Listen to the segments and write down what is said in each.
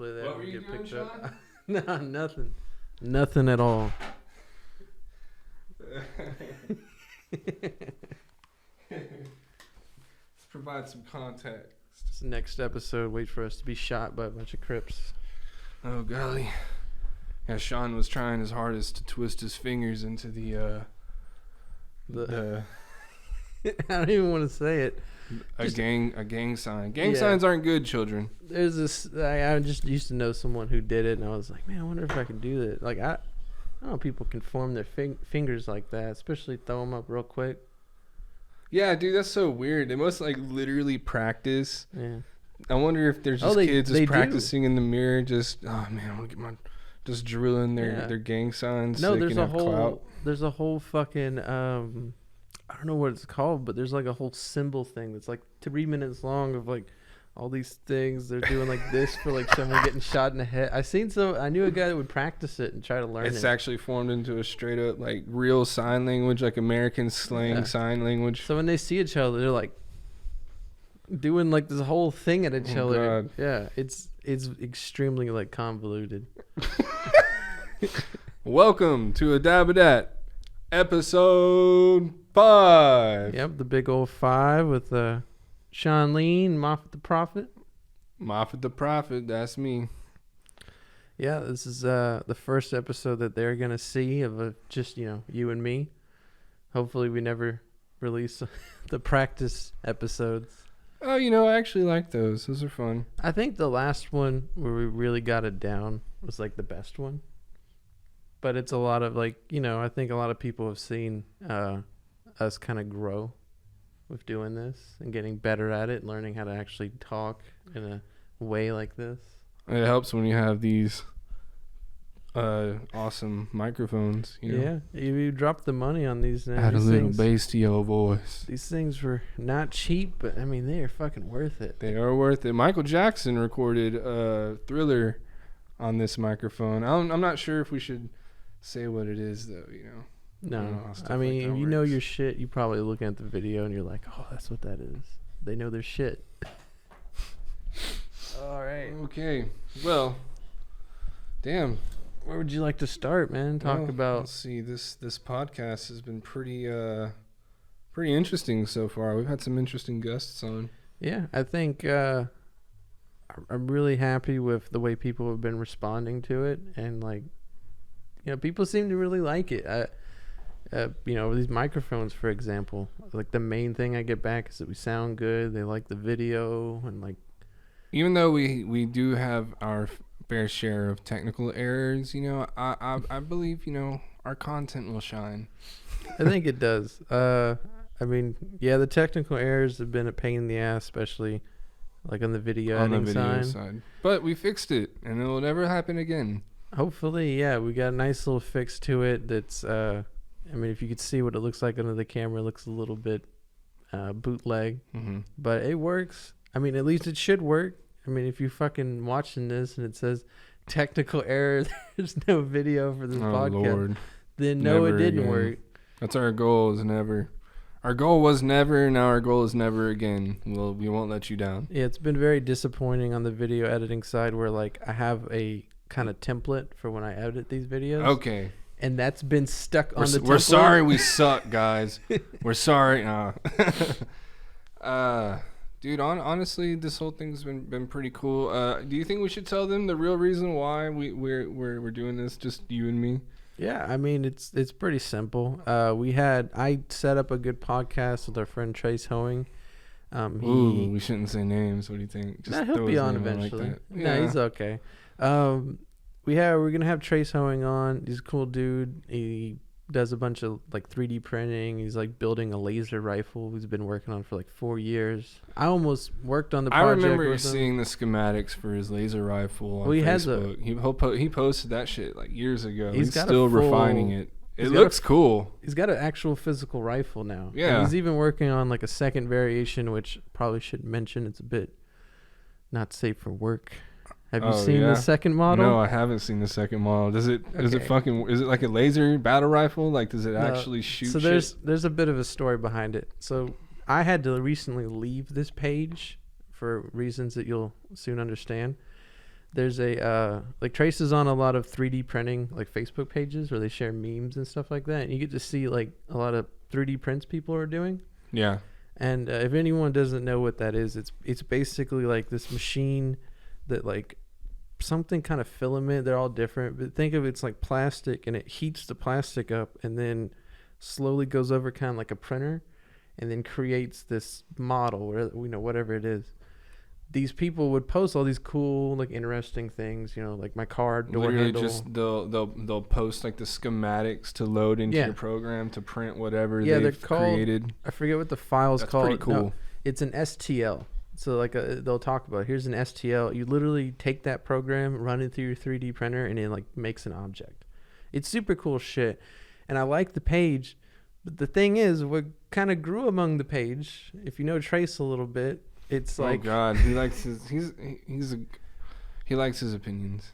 Hopefully that What were won't you get doing, picked up. Sean? No, nothing at all. Let's provide some context. This next episode, wait for us to be shot by a bunch of Crips. Oh golly. Yeah, Sean was trying his hardest to twist his fingers into the I don't even want to say it. a gang sign. Gang Yeah. signs aren't good, children. There's this. I just used to know someone who did it, and I was like, man, I wonder if I can do that. Like I don't know, people can form their fingers like that, especially throw them up real quick. Yeah, dude, that's so weird. They must like literally practice. Yeah. I wonder if there's just kids just practicing in the mirror, just oh man, I want to get just drilling their gang signs. No, so there's a whole there's a whole fucking I don't know what it's called, but there's like a whole symbol thing that's like 3 minutes long of like all these things they're doing like this for like someone getting shot in the head. I knew a guy that would practice it and try to learn it. It's actually formed into a straight up like real sign language, like American slang sign language. So when they see each other, they're like doing like this whole thing at each other. God. Yeah, it's extremely like convoluted. Welcome to a Dabadat episode 5. Yep, the big old 5 with Sean Lean, Moffat the Prophet. Moffat the Prophet, that's me. Yeah, this is the first episode that they're gonna see of just you and me. Hopefully, we never release the practice episodes. Oh, I actually like those. Those are fun. I think the last one where we really got it down was like the best one. But it's a lot of like, I think a lot of people have seen us kind of grow with doing this and getting better at it, learning how to actually talk in a way like this. It helps when you have these awesome microphones. Yeah, you drop the money on these. Add a little bass to your voice. These things were not cheap, but I mean, they are fucking worth it. They are worth it. Michael Jackson recorded Thriller on this microphone. I'm not sure if we should say what it is, though, No, I mean, if you know your shit, you probably looking at the video and you're like, oh, that's what that is. They know their shit. All right. Okay. Well, damn. Where would you like to start, man? Let's see. This podcast has been pretty interesting so far. We've had some interesting guests on. Yeah, I think I'm really happy with the way people have been responding to it, and like, people seem to really like it. These microphones, for example, like the main thing I get back is that we sound good. They like the video, and like, even though we do have our fair share of technical errors, I believe our content will shine. I think it does. I mean, yeah, the technical errors have been a pain in the ass, especially like on the video side. But we fixed it, and it will never happen again. Hopefully, yeah, we got a nice little fix to it. That's, I mean, if you could see what it looks like under the camera, it looks a little bit bootleg, but it works. I mean, at least it should work. I mean, if you're fucking watching this and it says technical error, there's no video for this podcast, Lord. Then no, it didn't work. That's our goal is never. Our goal was never, now our goal is never again. Well, we won't let you down. Yeah, it's been very disappointing on the video editing side where, like, I have a kind of template for when I edit these videos. Okay. And that's been stuck on the template. We're sorry we suck, guys. We're sorry. Dude, honestly, this whole thing's been pretty cool. Do you think we should tell them the real reason why we're doing this, just you and me? Yeah, I mean, it's pretty simple. I set up a good podcast with our friend Trace Hoeing. We shouldn't say names. What do you think? Just he'll be on eventually. Like no, he's okay. We're gonna have Trace Hoeing on. He's a cool dude. He does a bunch of like 3D printing. He's like building a laser rifle he's been working on for like 4 years. I almost worked on the project. I remember seeing the schematics for his laser rifle on Facebook. He posted that shit like years ago. He's still refining it. It looks cool. He's got an actual physical rifle now. Yeah. And he's even working on like a second variation, which probably should mention it's a bit not safe for work. Have you seen the second model? No, I haven't seen the second model. Is it like a laser battle rifle? Like, does it actually shoot so there's a bit of a story behind it. So I had to recently leave this page for reasons that you'll soon understand. there's a like Trace is on a lot of 3D printing like Facebook pages where they share memes and stuff like that, and you get to see like a lot of 3D prints people are doing. Yeah. And if anyone doesn't know what that is, it's basically like this machine that like something kind of filament. They're all different, but think of it's like plastic, and it heats the plastic up and then slowly goes over kind of like a printer, and then creates this model, or whatever it is. These people would post all these cool, like interesting things, like my car door literally handle. Just they'll post like the schematics to load into your program to print whatever they've created. I forget what the file's called. That's pretty cool. No, it's an STL. So like they'll talk about, here's an STL. You literally take that program, run it through your 3D printer, and it like makes an object. It's super cool shit, and I like the page. But the thing is, what kind of grew among the page, if you know Trace a little bit. It's like, oh God, he likes his he likes his opinions.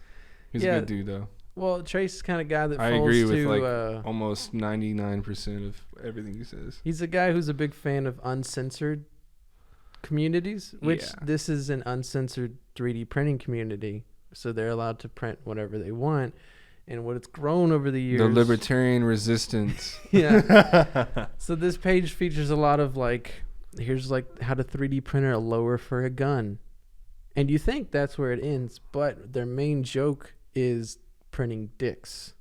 He's a good dude though. Well, Trace is the kind of guy that I agree with like almost 99% of everything he says. He's a guy who's a big fan of uncensored communities, which this is an uncensored 3D printing community, so they're allowed to print whatever they want. And what it's grown over the years, the libertarian resistance. Yeah. So this page features a lot of like, here's like how to 3D printer a lower for a gun. And you think that's where it ends, but their main joke is printing dicks.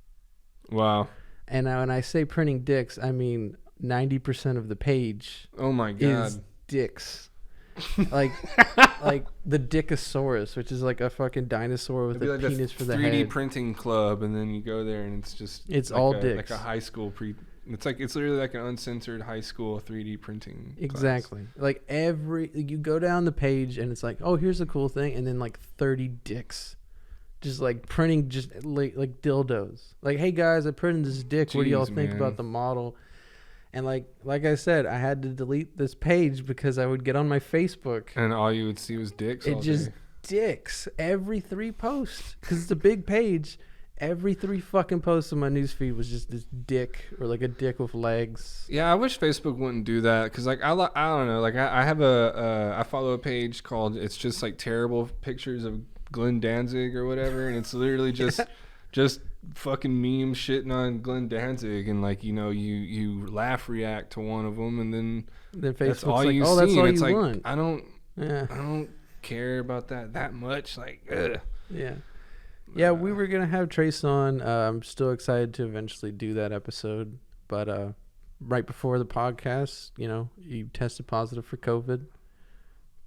Wow. And when I say printing dicks, I mean 90% of the page oh my God. is dicks. like the Dickosaurus, which is like a fucking dinosaur with a penis for the head. 3D printing club, and then you go there and it's like all dicks. Like a high school it's literally like an uncensored high school 3D printing exactly class. Like you go down the page and it's like, oh, here's a cool thing, and then like 30 dicks just like printing just like dildos, like, hey guys, I printed this dick. Jeez, what do y'all think about the model? And like I said, I had to delete this page because I would get on my Facebook and all you would see was dicks. It just dicks every 3 posts, because it's a big page. Every 3 fucking posts on my newsfeed was just this dick, or like a dick with legs. Yeah, I wish Facebook wouldn't do that, because like I don't know, like I have I follow a page called It's Just Like Terrible Pictures of Glenn Danzig or whatever, and it's literally just just fucking meme shitting on Glenn Danzig, and like you laugh react to one of them, and then Facebook's that's all like, you see. That's all it's you like want. I don't care about that much. Like, ugh. Yeah, we were going to have Trace on. I'm still excited to eventually do that episode. But right before the podcast, you tested positive for COVID.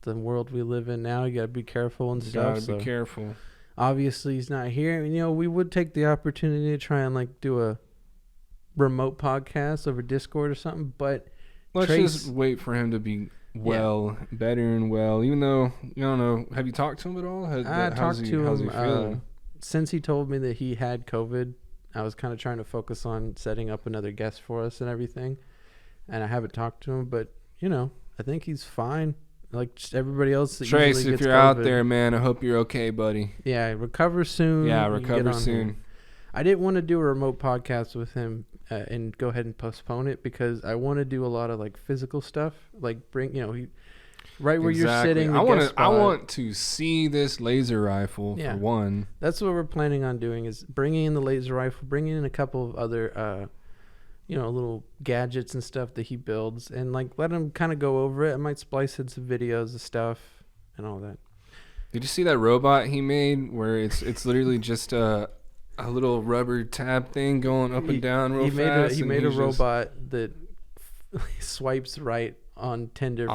The world we live in now, you got to be careful and stuff. You got to be careful. Obviously, he's not here. We would take the opportunity to try and like do a remote podcast over Discord or something. But let's just wait for him to be better and well. Even though, I don't know, have you talked to him at all? I talked to him. How's he feeling? Since he told me that he had COVID, I was kind of trying to focus on setting up another guest for us and everything. And I haven't talked to him, but, I think he's fine. Like just everybody else that Trace, usually if gets you're COVID. out there, man, I hope you're okay, buddy. Yeah, recover soon. Yeah, recover soon. Here. I didn't want to do a remote podcast with him and go ahead and postpone it, because I want to do a lot of like physical stuff. Like bring, where you're sitting. I want to see this laser rifle for one. That's what we're planning on doing, is bringing in the laser rifle, bringing in a couple of other, little gadgets and stuff that he builds, and like let him kind of go over it. I might splice in some videos of stuff and all that. Did you see that robot he made where it's literally just a little rubber tab thing going up and down real fast? He made a robot that swipes right on Tinder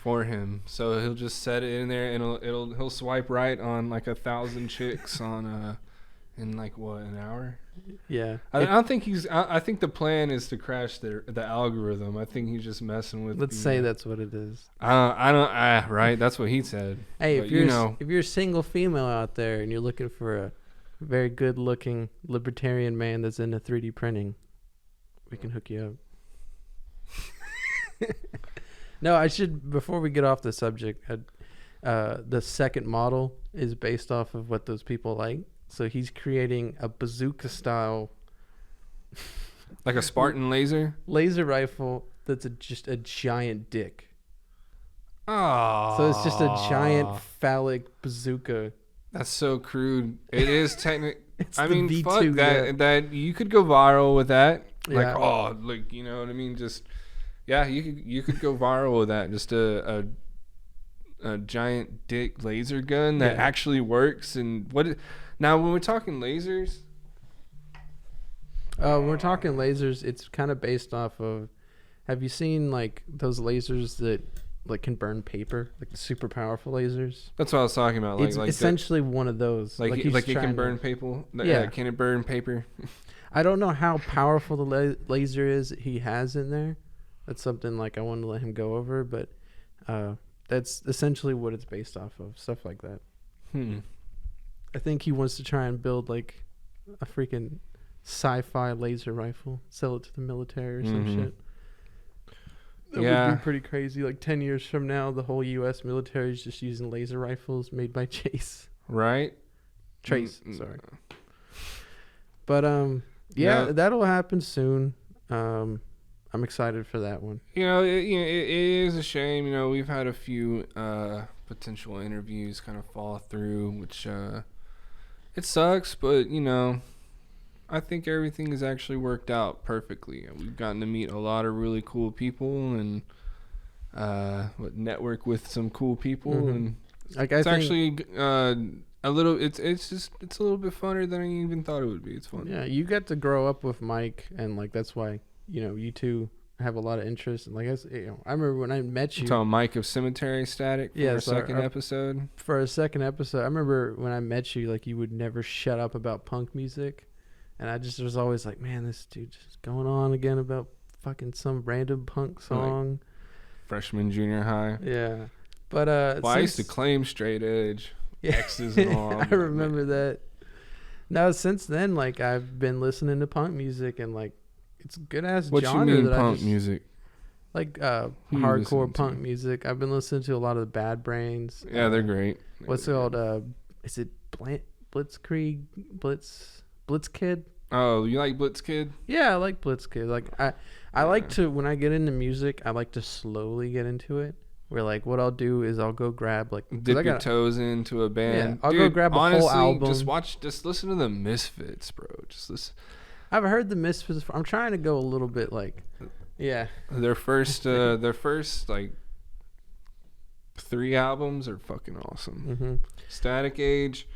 for him. So he'll just set it in there, and he'll swipe right on like 1,000 chicks on in like what, an hour? Yeah. I don't think I think the plan is to crash the algorithm. I think he's just messing with. Let's say that's what it is. Right. That's what he said. Hey, but if you're a single female out there and you're looking for a very good looking libertarian man that's into 3D printing, we can hook you up. No, I should, before we get off the subject, the second model is based off of what those people like. So he's creating a bazooka style, like a Spartan laser rifle that's just a giant dick. Oh, so it's just a giant phallic bazooka That's so crude. It is technically. I the mean, V2, fuck that. yeah. That you could go viral with that. Like, Yeah. oh, like you know what I mean? Just yeah, you could go viral with that. Just a giant dick laser gun that Yeah. actually works. And now when we're talking lasers, When we're talking lasers, it's kind of based off of. Have you seen like those lasers that like can burn paper, like the super powerful lasers? that's what I was talking about. Like It's like essentially one of those. like he's it trying can to- burn paper. Yeah. Can it burn paper? I don't know how powerful the laser is that he has in there. That's something like I wanted to let him go over, but that's essentially what it's based off of. Stuff like that. I think he wants to try and build like a freaking sci-fi laser rifle, sell it to the military or some Mhm. shit. That Yeah. would be pretty crazy. Like 10 years from now, the whole U.S. military is just using laser rifles made by Trace. Right. Sorry. But yeah, No. that'll happen soon. I'm excited for that one. You know, it is a shame. You know, we've had a few potential interviews kind of fall through, which it sucks. But you know, I think everything has actually worked out perfectly. We've gotten to meet a lot of really cool people and network with some cool people, Mhm. and Like it's I think, actually a little. It's a little bit funner than I even thought it would be. It's fun. yeah, you got to grow up with Mike, and like that's why you two have a lot of interest. And like I remember when I met you Talking Mike of Cemetery Static for Yeah, our so our- second episode. for a second episode. I remember when I met you, like you would never shut up about punk music, and I just was always like, man, this dude just going on again about fucking some random punk song. Freshman, junior high. Yeah, but Well, I used to since- claim straight edge. Yeah. X's and all. I remember that. Now since then, like I've been listening to punk music and like it's good ass What you genre mean that I punk just music? like Who you hardcore listen punk to? music. I've been listening to a lot of the Bad Brains. Yeah, they're great. What's it called? Is it Blitzkrieg? Blitzkid? Oh, you like Blitzkid? Yeah, I like Blitzkid. Like I like to when I get into music, I like to slowly get into it. Where like what I'll do is I'll go grab like 'cause Dip I your got toes into a band. I'll go Dude, grab a whole honestly, album. just listen to the Misfits, bro. Just listen. I've heard the Misfits. I'm trying to go a little bit like, yeah. Their first like 3 albums are fucking awesome. Mm-hmm. Static Age,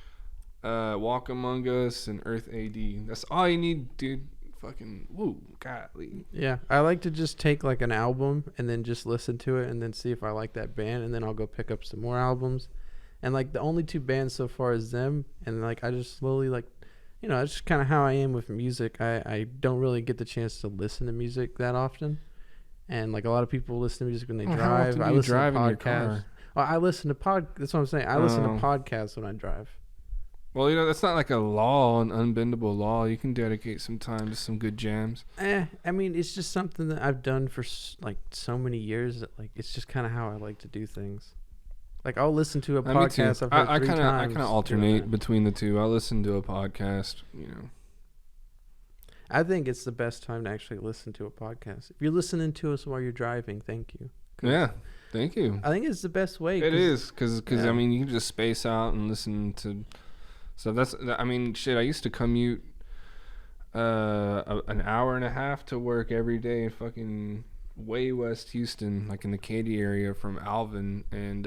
Walk Among Us, and Earth AD. That's all you need, dude. Fucking woo, godly. Yeah, I like to just take like an album and then just listen to it and then see if I like that band and then I'll go pick up some more albums. And like the only 2 bands so far is them, and like I just slowly like, it's just kind of how I am with music. I don't really get the chance to listen to music that often, and like a lot of people listen to music when they How drive. often I do you listen drive to in your podcasts. car? Well, I listen to That's what I'm saying. I listen to Oh. podcasts when I drive. Well, you know, that's not like a law, an unbendable law. You can dedicate some time to some good jams. I mean, it's just something that I've done for like so many years that like it's just kind of how I like to do things. Like I'll listen to a Me too. podcast I've heard I 3 kind times. of doing alternate that. between the two. I listen to a podcast, you know. I think it's the best time to actually listen to a podcast. If you're listening to us while you're driving, thank you. 'Cause Yeah, thank you. I think it's the best way. It is because yeah. I mean you can just space out and listen to. So I mean shit. I used to commute an hour and a half to work every day in fucking way West Houston, like in the Katy area from Alvin, and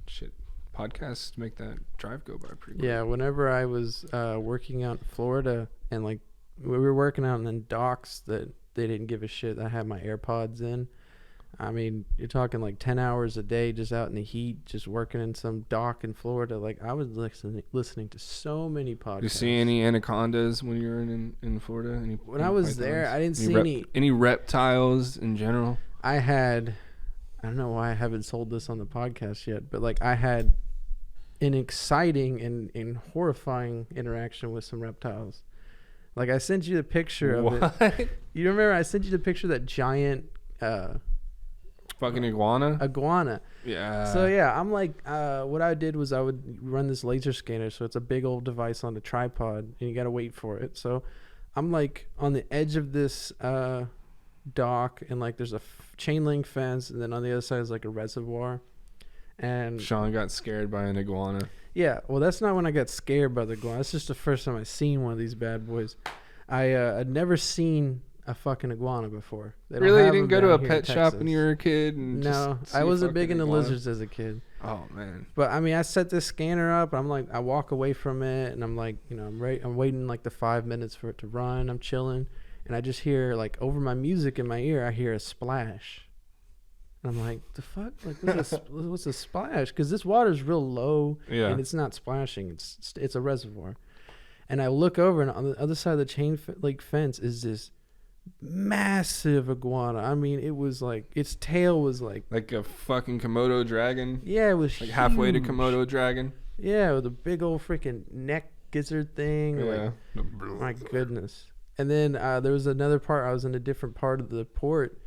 shit. Podcasts make that drive go by pretty quick. Yeah, whenever I was working out in Florida and like we were working out in docks that they didn't give a shit. I had my AirPods in. I mean, you're talking like 10 hours a day just out in the heat, just working in some dock in Florida. Like I was listening to so many podcasts. You see any anacondas when you were in Florida? When I was there, I didn't see any reptiles in general. I don't know why I haven't sold this on the podcast yet, but like I had an exciting and horrifying interaction with some reptiles. Like I sent you the picture of it. You remember I sent you the picture of that giant fucking iguana? Yeah. So yeah, I'm like, what I did was I would run this laser scanner. So it's a big old device on a tripod, and you got to wait for it. So I'm like on the edge of this dock, and like there's a chain link fence, and then on the other side is like a reservoir. And Sean got scared by an iguana. yeah, well, that's not when I got scared by the iguana. That's just the first time I seen one of these bad boys. I'd never seen a fucking iguana before. They don't Really? You have didn't them go to down a here in pet shop when Texas. you were a kid? And No, just see I a wasn't fucking big into iguana? lizards as a kid. Oh, man. But I mean, I set this scanner up. I'm like, I walk away from it, and I'm like, I'm waiting like the 5 minutes for it to run. I'm chilling, and I just hear like over my music in my ear, I hear a splash. And I'm like, the fuck? Like, what's a splash? Because this water's real low, Yeah. and it's not splashing. It's a reservoir. And I look over, and on the other side of the chain link fence is this massive iguana. I mean, it was like its tail was like a fucking Komodo dragon? yeah, it was Like halfway to huge. Komodo dragon? Yeah, with a big old freaking neck gizzard thing. Yeah. Like, my goodness. And then there was another part. I was in a different part of the port,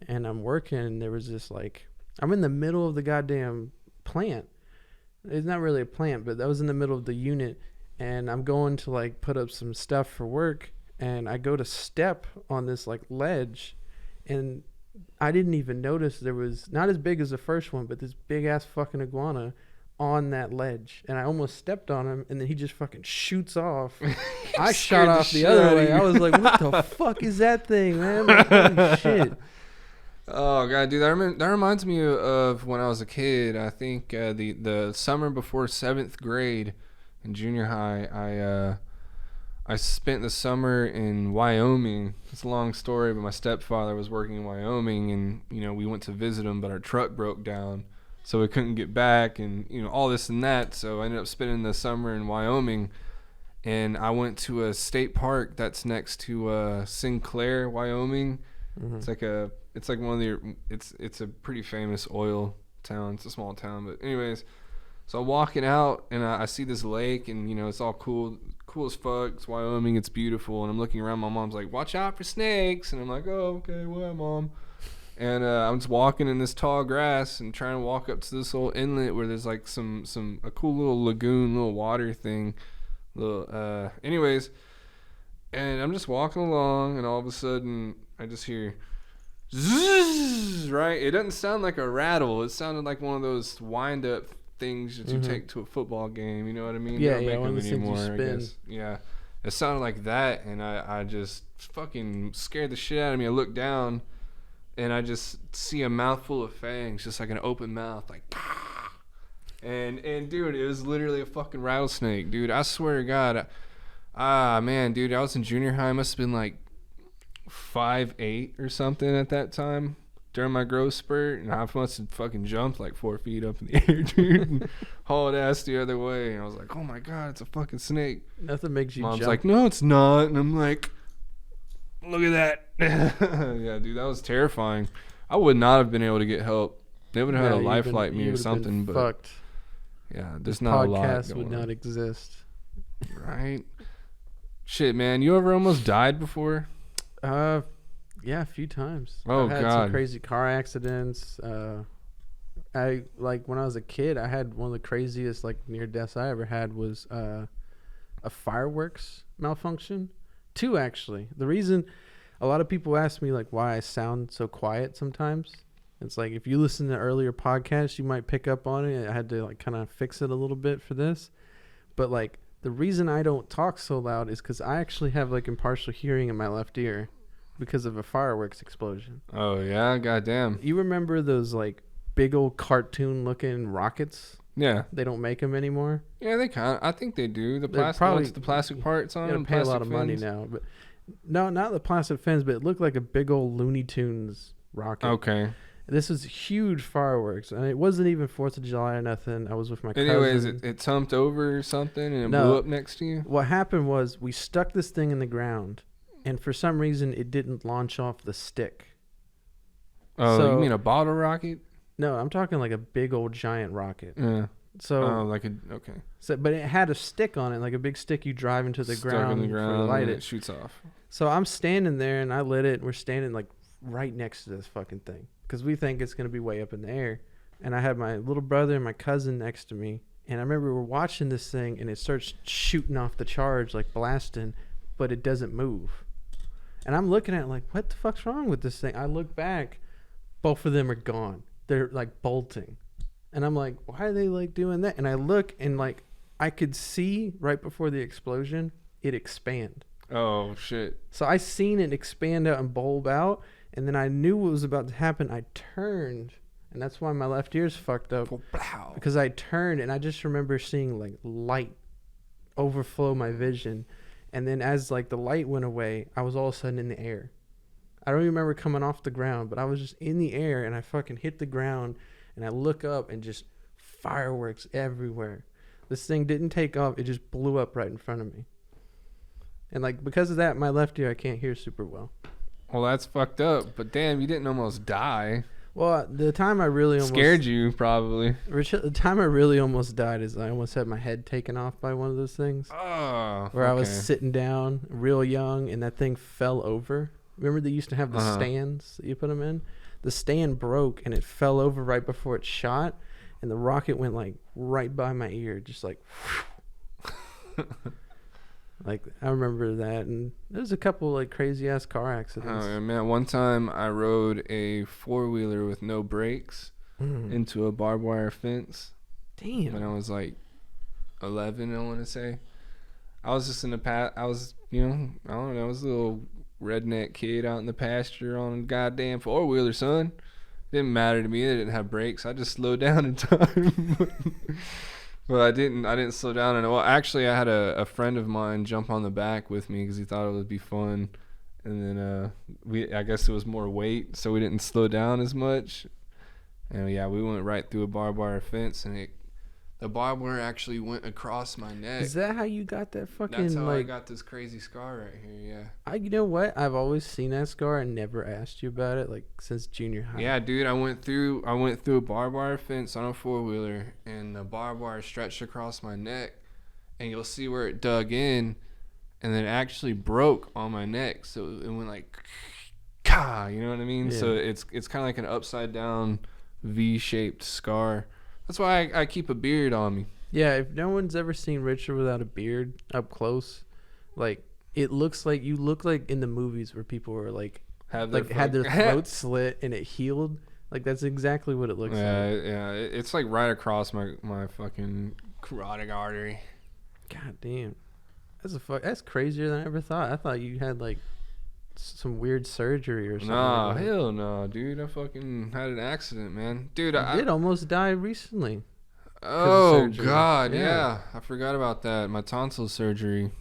and I'm working. And there was this like, I'm in the middle of the goddamn plant. It's not really a plant, but I was in the middle of the unit, and I'm going to like put up some stuff for work, and I go to step on this like ledge, and I didn't even notice there was not as big as the first one, but this big ass fucking iguana on that ledge, and I almost stepped on him, and then he just fucking shoots off. I shot Scared the off the shit other out of way. you. I was like, what the fuck is that thing, man? Like, holy shit. Oh god, dude, that reminds me of when I was a kid. I think the summer before 7th grade in junior high, I spent the summer in Wyoming. It's a long story, but my stepfather was working in Wyoming, and we went to visit him, but our truck broke down, so we couldn't get back, and all this and that. So I ended up spending the summer in Wyoming, and I went to a state park that's next to Sinclair, Wyoming. Mm-hmm. It's like one of the it's a pretty famous oil town. It's a small town, but anyways, so I'm walking out, and I see this lake, and it's all cool as fuck. It's Wyoming, it's beautiful, and I'm looking around. My mom's like, watch out for snakes, and I'm like, oh, okay, what, Mom? And I'm just walking in this tall grass and trying to walk up to this little inlet where there's like a cool little lagoon, little water thing, anyways, and I'm just walking along, and all of a sudden I just hear zzz, right? It doesn't sound like a rattle. It sounded like one of those wind up things that you take to a football game. You know what I mean? Yeah, They don't make one of them those things you anymore, I spin. guess. Yeah. It sounded like that, and I just fucking scared the shit out of me. I look down, and I just see a mouthful of fangs, just like an open mouth, like, and dude, it was literally a fucking rattlesnake, dude. I swear to God. Man, dude, I was in junior high. I must have been like 5'8" or something at that time during my growth spurt, and I must have fucking jumped like 4 feet up in the air, dude, and hauled ass the other way. And I was like, oh my God, it's a fucking snake. Nothing makes you Mom's jump. like, no, it's not. And I'm like, look at that. Yeah, dude, that was terrifying. I would not have been able to get help. They would have had No, a you'd life been- flight me you or would've been something, but fucked. yeah, there's This not a lot podcast going would on. not exist. Right? Shit, man, you ever almost died before? Yeah, a few times. Oh, I've had God. some crazy car accidents. I like when I was a kid, I had one of the craziest like near deaths I ever had was a fireworks malfunction. 2 actually. The reason a lot of people ask me like why I sound so quiet sometimes. It's like if you listen to earlier podcasts, you might pick up on it. I had to like kind of fix it a little bit for this. But like the reason I don't talk so loud is because I actually have like impartial hearing in my left ear because of a fireworks explosion. Oh, yeah? Goddamn. You remember those like big old cartoon looking rockets? Yeah. They don't make them anymore. Yeah, they kind of. I think they do. The They're plastic, probably- the plastic parts on You them. gotta pay a lot plastic of money fins. now, but no, not the plastic fins, but it looked like a big old Looney Tunes rocket. Okay. This was huge fireworks, and it wasn't even 4th of July or nothing. I was with my cousin. Anyways, it tumped over or something and it No. blew up next to you. What happened was we stuck this thing in the ground, and for some reason it didn't launch off the stick. Oh, So- you mean a bottle rocket? No, I'm talking like a big old giant rocket. Yeah. So, Okay. but it had a stick on it, like a big stick you drive into the Stuck ground, in the before you ground light and it. it shoots off. So I'm standing there, and I lit it. And we're standing like right next to this fucking thing because we think it's gonna be way up in the air. And I had my little brother and my cousin next to me, and I remember we're watching this thing, and it starts shooting off the charge, like blasting, but it doesn't move. And I'm looking at it like, what the fuck's wrong with this thing? I look back, both of them are gone. They're like bolting. And I'm like, why are they like doing that? And I look and like I could see right before the explosion it expand. Oh shit. So I seen it expand out and bulb out, and then I knew what was about to happen. I turned, and that's why my left ear's fucked up. Because I turned and I just remember seeing like light overflow my vision. And then as like the light went away, I was all of a sudden in the air. I don't even remember coming off the ground, but I was just in the air and I fucking hit the ground and I look up and just fireworks everywhere. This thing didn't take off. It just blew up right in front of me. And like because of that, my left ear I can't hear super well. Well, that's fucked up. But damn, you didn't almost die. Well, the time I really almost scared you probably. The time I really almost died is I almost had my head taken off by one of those things. Oh, where I was sitting down real young and that thing fell over. Remember they used to have the stands that you put them in? The stand broke and it fell over right before it shot, and the rocket went like right by my ear, just like like I remember that. And there's a couple like crazy ass car accidents. Oh man, one time I rode a 4-wheeler with no brakes into a barbed wire fence. Damn. When I was like 11, I want to say. I was just in the I was, you know, I don't know, I was a little redneck kid out in the pasture on a goddamn 4-wheeler, son. Didn't matter to me. They didn't have brakes. I just slowed down in time. But I didn't slow down. And well, actually, I had a friend of mine jump on the back with me because he thought it would be fun. And then I guess it was more weight, so we didn't slow down as much. And yeah, we went right through a barbed wire fence, and the barbed wire actually went across my neck. Is that how you got that fucking? That's how like, I got this crazy scar right here. Yeah. You know what? I've always seen that scar and never asked you about it, like since junior high. Yeah, dude. I went through a barbed wire fence on a 4-wheeler, and the barbed wire stretched across my neck, and you'll see where it dug in, and then it actually broke on my neck. So it went like, ka, you know what I mean? Yeah. So it's kind of like an upside down V-shaped scar. That's why I keep a beard on me. Yeah, if no one's ever seen Richard without a beard up close, like it looks like you look like in the movies where people were like had their throat slit and it healed. Like that's exactly what it looks like. Yeah, it's like right across my fucking carotid artery. God damn, that's crazier than I ever thought. I thought you had like some weird surgery or something. Nah, hell no, dude. I fucking had an accident, man. Dude, I did almost die recently. Oh, God, yeah. I forgot about that. My tonsil surgery.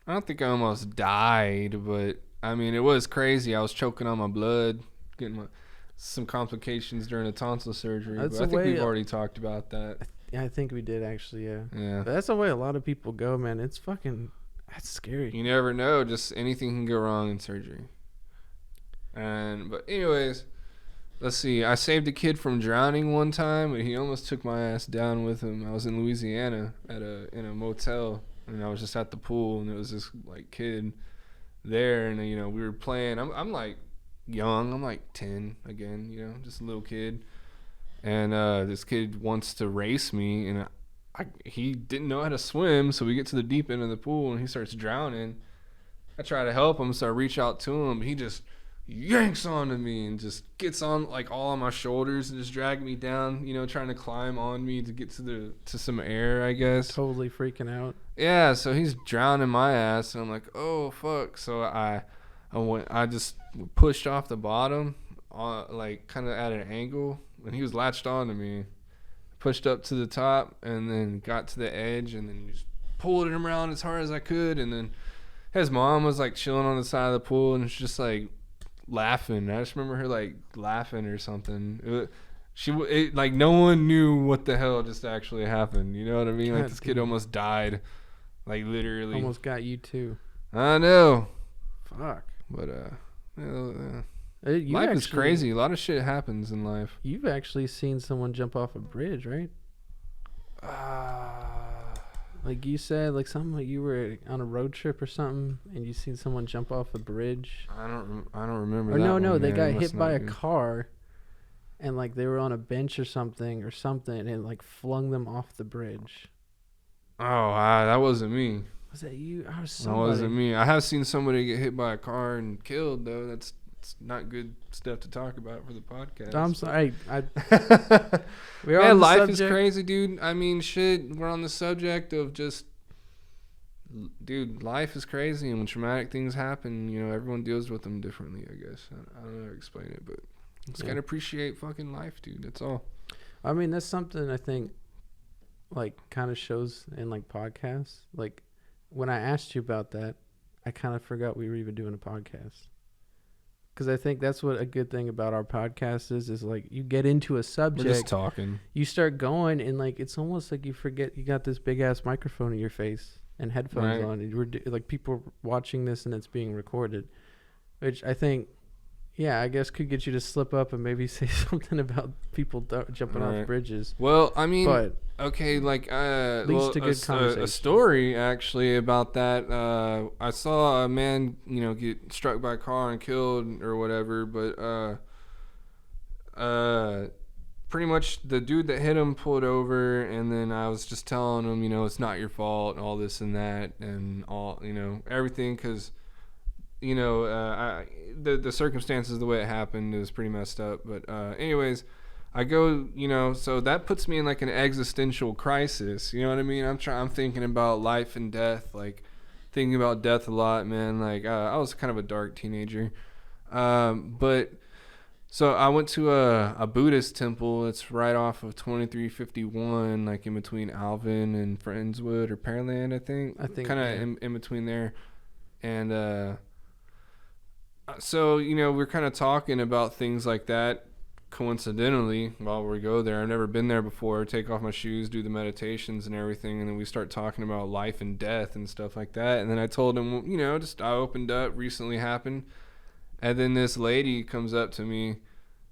I don't think I almost died, but, I mean, it was crazy. I was choking on my blood, getting some complications during the tonsil surgery. But I think we've already talked about that. Yeah, I think we did, actually, yeah. Yeah. But that's the way a lot of people go, man. It's fucking... That's scary. You never know. Just anything can go wrong in surgery. But anyways, let's see. I saved a kid from drowning one time, and he almost took my ass down with him. I was in Louisiana in a motel, and I was just at the pool, and there was this like kid there, and you know we were playing. I'm like young. I'm like 10 again. You know, just a little kid, and this kid wants to race me, and he didn't know how to swim, so we get to the deep end of the pool and he starts drowning. I try to help him, so I reach out to him. He just yanks onto me and just gets on like all on my shoulders and just dragging me down, you know, trying to climb on me to get to some air, I guess. Totally freaking out. Yeah, so he's drowning my ass, and I'm like, oh fuck. So I just pushed off the bottom, like kind of at an angle, and he was latched onto me. Pushed up to the top and then got to the edge and then just pulled him around as hard as I could. And then his mom was like chilling on the side of the pool and just like laughing. I just remember her like laughing or something. Like no one knew what the hell just actually happened. You know what I mean? Like this kid almost died. Like literally. Almost got you too. I know. Fuck. But life is crazy. A lot of shit happens in life. You've actually seen someone jump off a bridge, right? Like you said, like something like you were on a road trip or something, and you seen someone jump off a bridge. I don't remember. Or that no, one, they man. got hit by a car, and like they were on a bench or something, and it like flung them off the bridge. Oh, that wasn't me. Was that you? I was somebody. That wasn't me. I have seen somebody get hit by a car and killed though. That's it's not good stuff to talk about for the podcast. I'm sorry. Man, life is crazy, dude. I mean, shit. We're on the subject of just, dude. Life is crazy, and when traumatic things happen, everyone deals with them differently. I guess I don't know how to explain it, but just gotta appreciate fucking life, dude. That's all. I mean, that's something I think, like, kind of shows in like podcasts. Like, when I asked you about that, I kind of forgot we were even doing a podcast. Because I think that's what a good thing about our podcast is like you get into a subject. We're just talking. You start going, and like it's almost like you forget you got this big ass microphone in your face and headphones on. And we're like people are watching this and it's being recorded, which I think, I guess could get you to slip up and maybe say something about people jumping off bridges. Well, I mean, but okay, like leads to good conversation. A story actually about that. I saw a man, get struck by a car and killed or whatever, but pretty much the dude that hit him pulled over, and then I was just telling him, it's not your fault and all this and that and all, everything, because the circumstances, the way it happened, is pretty messed up. But anyways, I go, so that puts me in like an existential crisis. You know what I mean? I'm thinking about life and death, like thinking about death a lot, man. Like I was kind of a dark teenager, but so I went to a Buddhist temple. It's right off of 2351, like in between Alvin and Friendswood or Pearland, I think kind of in between there, and so, we're kind of talking about things like that coincidentally while we go there. I've never been there before. Take off my shoes, do the meditations and everything, and then we start talking about life and death and stuff like that. And then I told him, I opened up, recently happened. And then this lady comes up to me,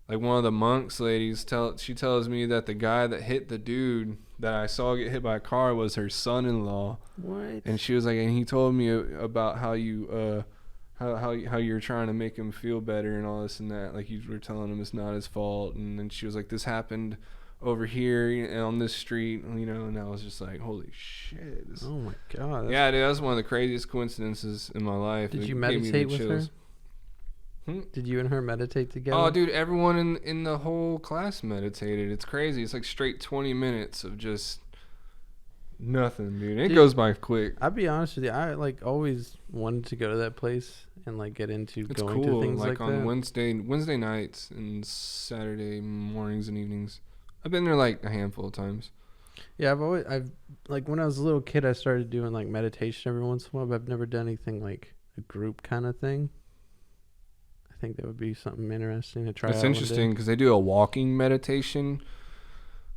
like one of the monks ladies, she tells me that the guy that hit the dude that I saw get hit by a car was her son-in-law. What? And she was like, and he told me about how you... How you're trying to make him feel better and all this and that. Like you were telling him it's not his fault. And then she was like, this happened over here on this street, and I was just like, holy shit. Oh my God. Yeah, dude, that was one of the craziest coincidences in my life. Did you meditate with her? Did you and her meditate together? Oh, dude, everyone in the whole class meditated. It's crazy. It's like straight 20 minutes of just nothing, dude. It goes by quick. I'll be honest with you. I like always wanted to go to that place and like get into it's going cool. to things like on that. Wednesday nights and Saturday mornings and evenings. I've been there like a handful of times. Yeah, I've like when I was a little kid, I started doing like meditation every once in a while, but I've never done anything like a group kind of thing. I think that would be something interesting to try. It's interesting because they do a walking meditation,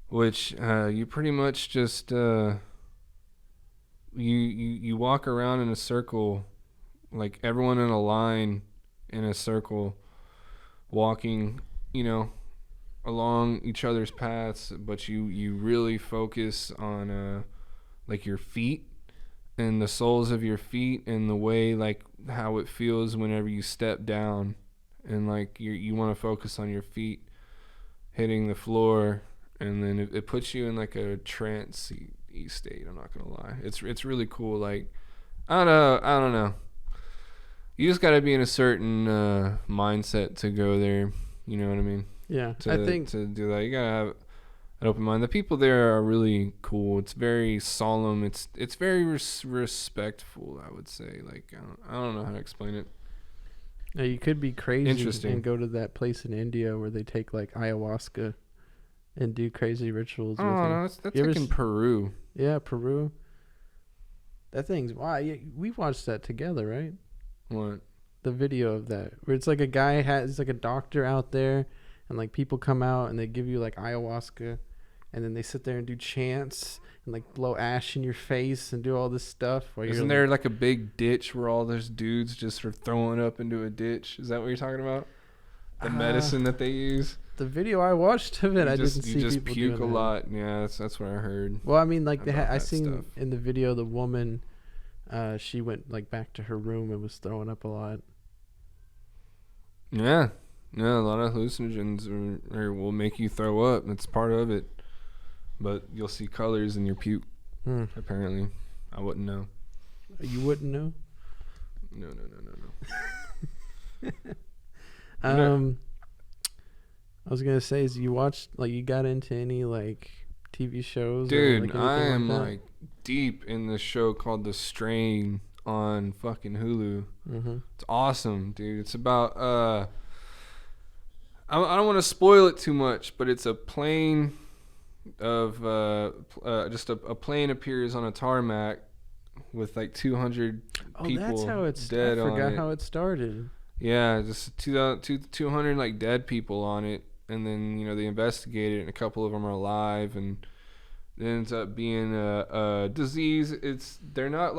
which you pretty much just you walk around in a circle, like everyone in a line in a circle, walking, along each other's paths, but you really focus on like your feet and the soles of your feet and the way, like how it feels whenever you step down, and like you want to focus on your feet hitting the floor, and then it puts you in like a trance state. I'm not gonna lie, it's really cool. Like I don't know. You just got to be in a certain mindset to go there. You know what I mean? Yeah, I think to do that, you gotta have an open mind. The people there are really cool. It's very solemn. It's very respectful, I would say. Like I don't know how to explain it. Now, you could be crazy and go to that place in India where they take like ayahuasca and do crazy rituals. Oh no, that's like in Peru. Yeah, Peru. That thing's we watched that together, right? What? The video of that where it's like a guy it's like a doctor out there, and like people come out and they give you like ayahuasca, and then they sit there and do chants and like blow ash in your face and do all this stuff. Isn't there like a big ditch where all those dudes just are throwing up into a ditch? Is that what you're talking about? The medicine that they use. The video I watched of it, I didn't see people doing that. You just puke a lot. Yeah, that's what I heard. Well, I mean, like I seen stuff in the video the woman, she went like back to her room and was throwing up a lot. Yeah, a lot of hallucinogens will make you throw up. That's part of it. But you'll see colors in your puke. Apparently, I wouldn't know. You wouldn't know? No. I was gonna say, is you watched you got into any TV shows? Dude, or, anything I am that? deep in this show called The Strain on fucking Hulu. Mm-hmm. It's awesome, dude. It's about I don't want to spoil it too much, but it's a plane of just a plane appears on a tarmac with 200 people that's how it's dead I on forgot it. how it started. Yeah, just 200 dead people on it, and then they investigate it, and a couple of them are alive, and it ends up being a disease. They're not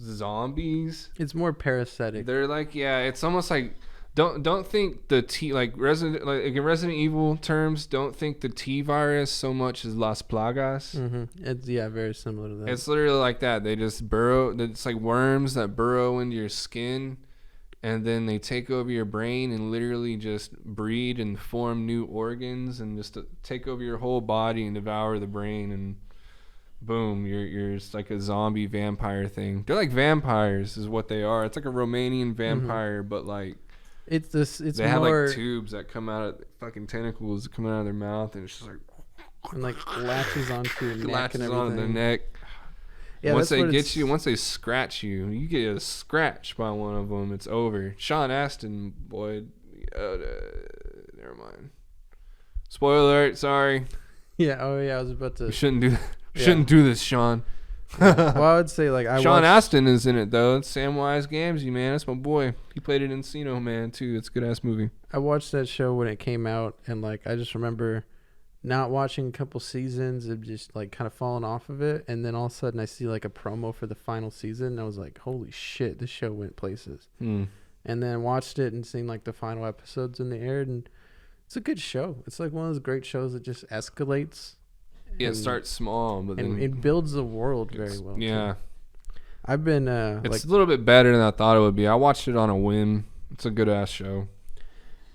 zombies. It's more parasitic. They're it's almost like don't think the T Resident in Resident Evil terms. Don't think the T virus so much as Las Plagas. Mm-hmm. It's very similar to that. It's literally like that. They just burrow. It's like worms that burrow into your skin, and then they take over your brain and literally just breed and form new organs and just take over your whole body and devour the brain, and boom, you're just like a zombie vampire thing. They're like vampires is what they are. It's like a Romanian vampire, but it's they have more tubes that come out of fucking tentacles coming out of their mouth, and it's just and latches onto your neck latches and everything. onto their neck. Yeah, once they get you, once they scratch you, you get a scratch by one of them, it's over. Sean Astin, boy, never mind. Spoiler alert, sorry. Yeah, I was about to. We shouldn't do that. Shouldn't do this, Sean. Well, I would say Sean Astin is in it though. It's Samwise Gamgee, man. That's my boy. He played it in Encino Man too. It's a good ass movie. I watched that show when it came out, and I just remember not watching a couple seasons and just kind of falling off of it, and then all of a sudden I see a promo for the final season, and I was like, holy shit, this show went places. And then watched it and seen the final episodes in the air, and it's a good show. It's one of those great shows that just escalates. Yeah, it starts small, but then it builds the world very well. Yeah, too. I've been it's a little bit better than I thought it would be. I watched it on a whim. It's a good ass show.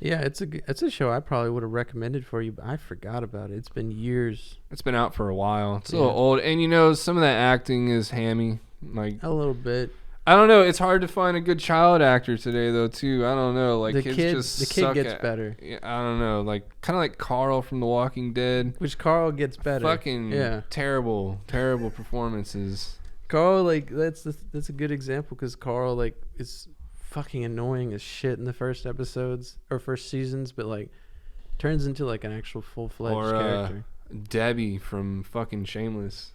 Yeah, it's a show I probably would have recommended for you, but I forgot about it. It's been years. It's been out for a while. It's a little old, and some of that acting is hammy. A little bit. I don't know. It's hard to find a good child actor today, though. Too. I don't know. The kids kid just gets better. I don't know. Kind of like Carl from The Walking Dead. Which Carl gets better. Fucking terrible performances. Carl, that's a good example because Carl is fucking annoying as shit in the first episodes or first seasons, but turns into an actual full-fledged character. Debbie from fucking Shameless.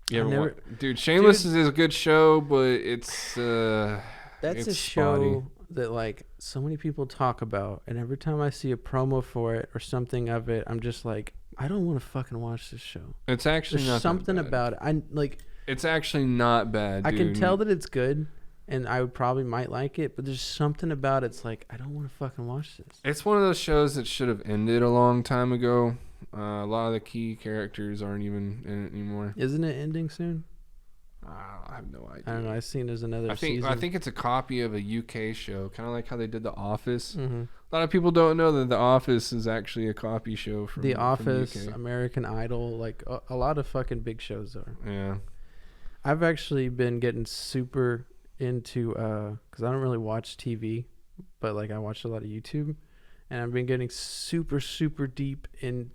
Dude, Shameless is a good show, but it's that's a show that so many people talk about, and every time I see a promo for it or something of it, I'm just I don't want to fucking watch this show. It's actually There's not something that bad. about it. It's actually not bad. Dude. I can tell that it's good, and I might like it, but there's something about it's I don't want to fucking watch this. It's one of those shows that should have ended a long time ago. A lot of the key characters aren't even in it anymore. Isn't it ending soon? I have no idea. I don't know. I've seen there's another season. I think it's a copy of a UK show, kind of like how they did The Office. Mm-hmm. A lot of people don't know that The Office is actually a copy show from The Office, from the UK. American Idol, a lot of fucking big shows are. Yeah. I've actually been getting super into because I don't really watch TV, but I watch a lot of YouTube, and I've been getting super deep in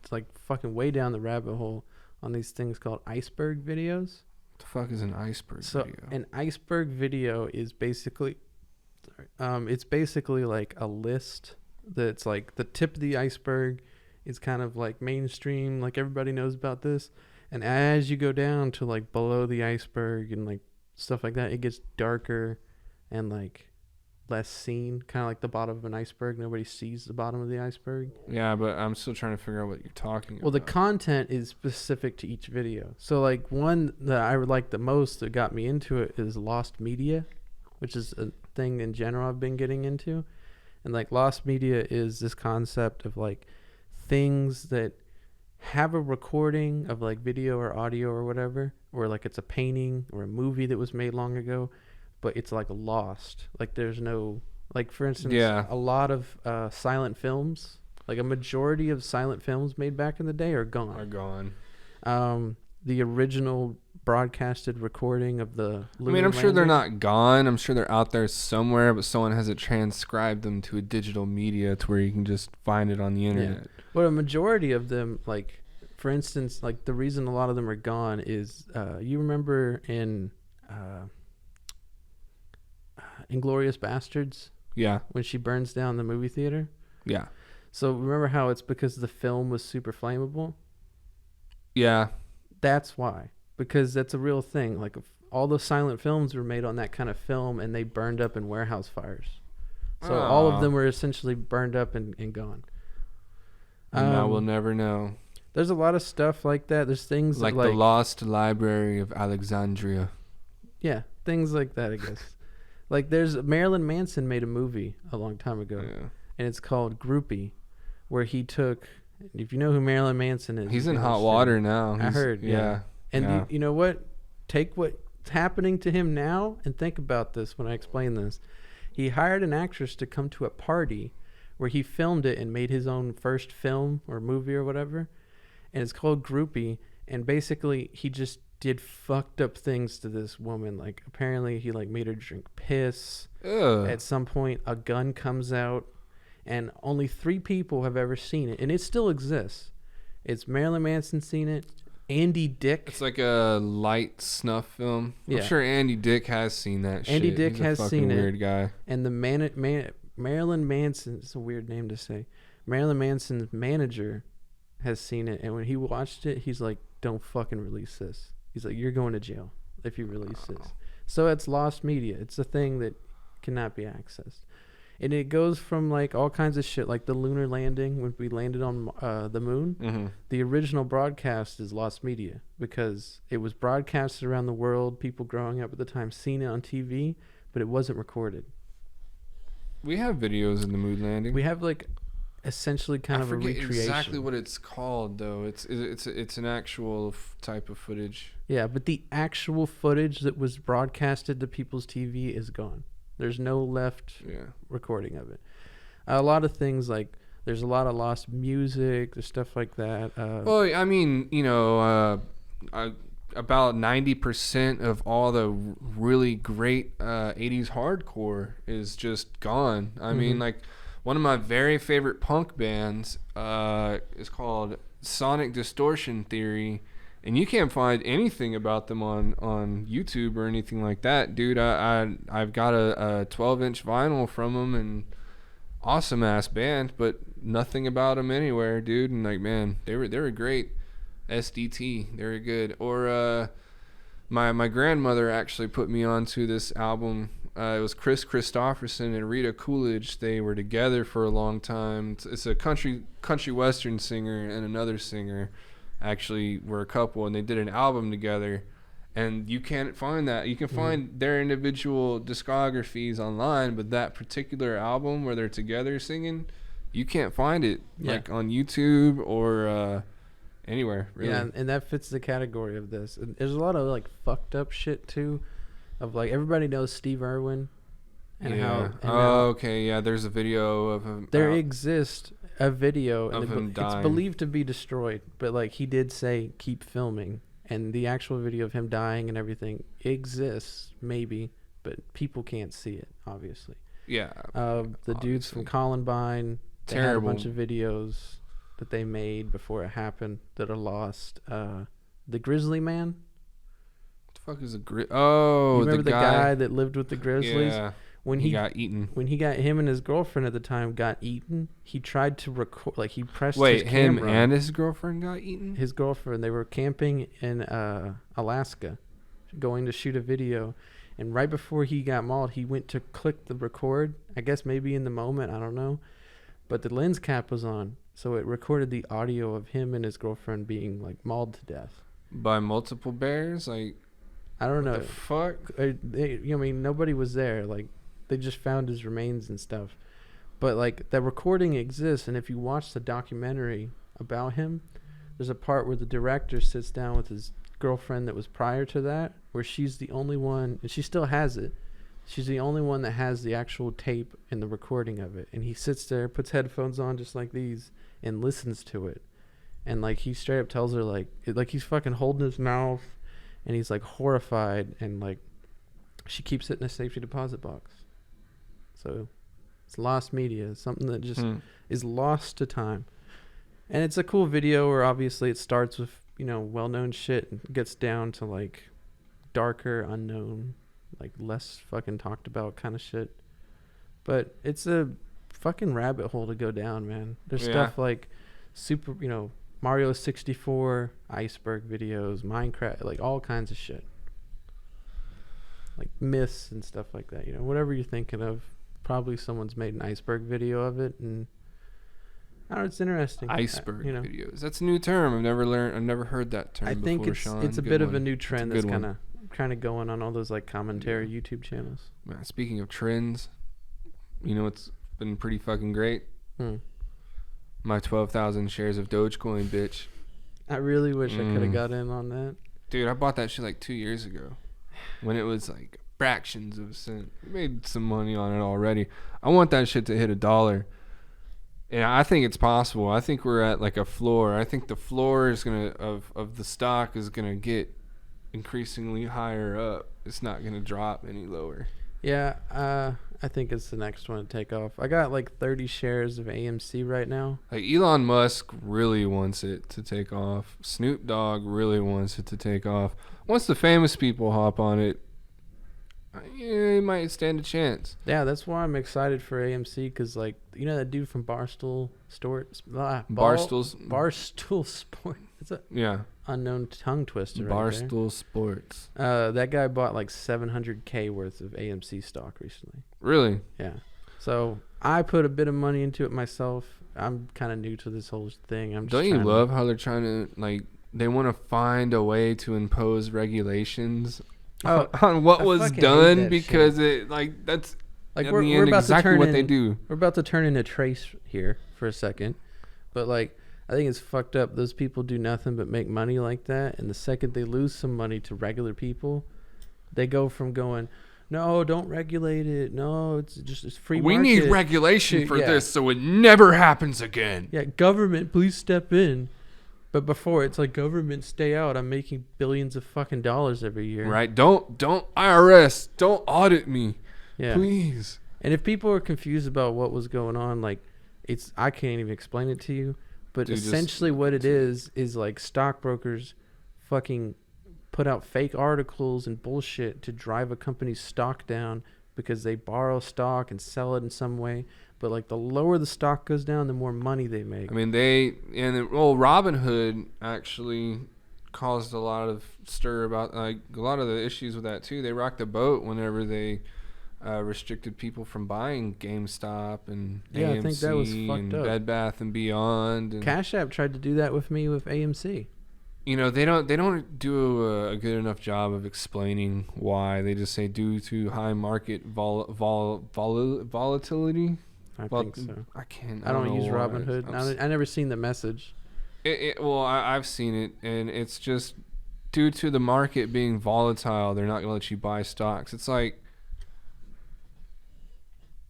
fucking way down the rabbit hole on these things called iceberg videos. What the fuck is an iceberg video? An iceberg video is basically it's basically a list that's the tip of the iceberg is kind of mainstream, everybody knows about this, and as you go down to below the iceberg and stuff like that, it gets darker and less seen, kind of like the bottom of an iceberg. Nobody sees the bottom of the iceberg. Yeah, but I'm still trying to figure out what you're talking about. Well, the content is specific to each video. So one that I would like the most that got me into it is Lost Media, which is a thing in general I've been getting into. And Lost Media is this concept of things that have a recording of video or audio or whatever, or it's a painting or a movie that was made long ago, but it's lost. There's no for instance, a lot of silent films, a majority of silent films made back in the day are gone. the original broadcasted recording of the lunar I mean, I'm sure they're landing. not gone. I'm sure they're out there somewhere, but someone hasn't transcribed them to a digital media to where you can just find it on the internet. But a majority of them, like, for instance, like the reason a lot of them are gone is, you remember in Inglourious Bastards Yeah. when she burns down the movie theater? Yeah. So remember how it's because the film was super flammable? Yeah. That's why. Because that's a real thing. Like, all the silent films were made on that kind of film, and they burned up in warehouse fires. So all of them were essentially burned up and gone. And now we'll never know. There's a lot of stuff like that. There's things Like that, the Lost Library of Alexandria. yeah, things like that, I guess. Like, there's Marilyn Manson made a movie a long time ago, Yeah. and it's called Groupie, where he took. If you know who Marilyn Manson is, He's in you hot know, water now. I heard, yeah. And yeah. you know what? Take what's happening to him now and think about this when I explain this. He hired an actress to come to a party where he filmed it and made his own first film or movie or whatever. And it's called Groupie. And basically, he just did fucked up things to this woman. Like, apparently, he like made her drink piss. Ugh. At some point, a gun comes out, and only 3 people have ever seen it, and it still exists. It's Marilyn Manson seen it. Andy Dick. It's like a light snuff film. Yeah. I'm sure Andy Dick has seen that shit. Andy Dick He's a has fucking seen it. weird guy. And the Marilyn Manson, it's a weird name to say. Marilyn Manson's manager has seen it, and when he watched it, he's like, "Don't fucking release this." He's like, "You're going to jail if you release this." So it's lost media. It's a thing that cannot be accessed. And it goes from like all kinds of shit, like the lunar landing when we landed on the moon. Mm-hmm. The original broadcast is lost media because it was broadcasted around the world. People growing up at the time seen it on TV, but it wasn't recorded. We have videos of the moon landing. We have like essentially kind I of a forget recreation. exactly what it's called though. It's an actual type of footage. Yeah, but the actual footage that was broadcasted to people's TV is gone. There's no left recording of it. A lot of things like there's a lot of lost music, there's stuff like that. Well, I mean, you know, about 90% of all the really great 80s hardcore is just gone. I mean, like one of my very favorite punk bands is called Sonic Distortion Theory. And you can't find anything about them on YouTube or anything like that, dude. I've got a 12-inch vinyl from them, and awesome ass band, but nothing about them anywhere, dude. And like, man, they were great. SDT, they were good. Or my grandmother actually put me onto this album. It was Chris Christopherson and Rita Coolidge. They were together for a long time. It's a country western singer and another singer. Actually were a couple, and they did an album together, and you can't find that. You can find their individual discographies online, but that particular album where they're together singing, you can't find it like on YouTube or anywhere really. Yeah, and that fits the category of this. And there's a lot of like fucked up shit too, of like everybody knows Steve Irwin, and how. And okay, yeah. There's a video of him. There exists a video of him dying. It's believed to be destroyed, but like he did say keep filming, and the actual video of him dying and everything exists maybe, but people can't see it obviously. Yeah. The dudes from Columbine, they had a bunch of videos that they made before it happened that are lost. The Grizzly Man. What the fuck is a Oh, you remember the guy that lived with the Grizzlies? Yeah. When he got eaten. When him and his girlfriend at the time got eaten, he tried to record, like he pressed his camera. Him and his girlfriend got eaten? His girlfriend, they were camping in Alaska, going to shoot a video, and right before he got mauled, he went to click the record, I guess maybe in the moment, I don't know, but the lens cap was on, so it recorded the audio of him and his girlfriend being like mauled to death. By multiple bears? Like, I don't know. What the fuck? I mean, nobody was there, like, they just found his remains and stuff. But, like, the recording exists, and if you watch the documentary about him, there's a part where the director sits down with his girlfriend that was prior to that, where she's the only one, and she still has it. She's the only one that has the actual tape and the recording of it. And he sits there, puts headphones on just like these, and listens to it. and like he straight up tells her like he's fucking holding his mouth, and he's like horrified, and like she keeps it in a safety deposit box. So it's lost media, something that just is lost to time. And it's a cool video where obviously it starts with, you know, well-known shit and gets down to like darker, unknown, like less fucking talked about kind of shit. But it's a fucking rabbit hole to go down, man. There's stuff like super, you know, Mario 64, iceberg videos, Minecraft, like all kinds of shit. Like myths and stuff like that, you know, whatever you're thinking of. Probably someone's made an iceberg video of it, and I don't know, it's interesting. Iceberg videos. That's a new term. I've never heard that term before, I think Sean. it's a bit of a new trend that's kind of going on all those like commentary YouTube channels. Man, speaking of trends, you know it's been pretty fucking great. My 12,000 shares of Dogecoin, bitch. I really wish I could have got in on that. Dude, I bought that shit like 2 years ago when it was like fractions of a cent. Made some money on it already. I want that shit to hit $1. And I think it's possible. I think we're at like a floor. I think the floor is gonna of the stock is gonna get increasingly higher up. It's not gonna drop any lower. Yeah, I think it's the next one to take off. I got like 30 shares of AMC right now. Like Elon Musk really wants it to take off. Snoop Dogg really wants it to take off. Once the famous people hop on it, it might stand a chance. Yeah, that's why I'm excited for AMC, because like, you know that dude from Barstool Sport? Barstool Sport. It's a unknown tongue twister. Barstool right Sports. That guy bought like $700K worth of AMC stock recently. Really? Yeah. So I put a bit of money into it myself. I'm kind of new to this whole thing. Don't you love how they're trying to like they want to find a way to impose regulations on what was done, because shit. It like that's like we're about exactly to turn what they do. We're about to turn into Trace here for a second, but like I think it's fucked up. Those people do nothing but make money like that, and the second they lose some money to regular people, they go from going, no, don't regulate it. No, it's free market. We need regulation for this so it never happens again. Yeah, government, please step in. But before, it's like, government, stay out. I'm making billions of fucking dollars every year. Right. Don't IRS. Don't audit me. Yeah. Please. And if people are confused about what was going on, like, I can't even explain it to you. But essentially what it is like stockbrokers fucking put out fake articles and bullshit to drive a company's stock down because they borrow stock and sell it in some way. But like the lower the stock goes down, the more money they make. I mean, Robinhood actually caused a lot of stir about like a lot of the issues with that too. They rocked the boat whenever they restricted people from buying GameStop and AMC, I think that was fucked up. Bed Bath and Beyond. And Cash App tried to do that with me with AMC. You know, they don't do a good enough job of explaining why. They just say due to high market volatility. I think so. I don't use Robinhood. I never seen the message. Well, I've seen it, and it's just due to the market being volatile, they're not going to let you buy stocks. It's like,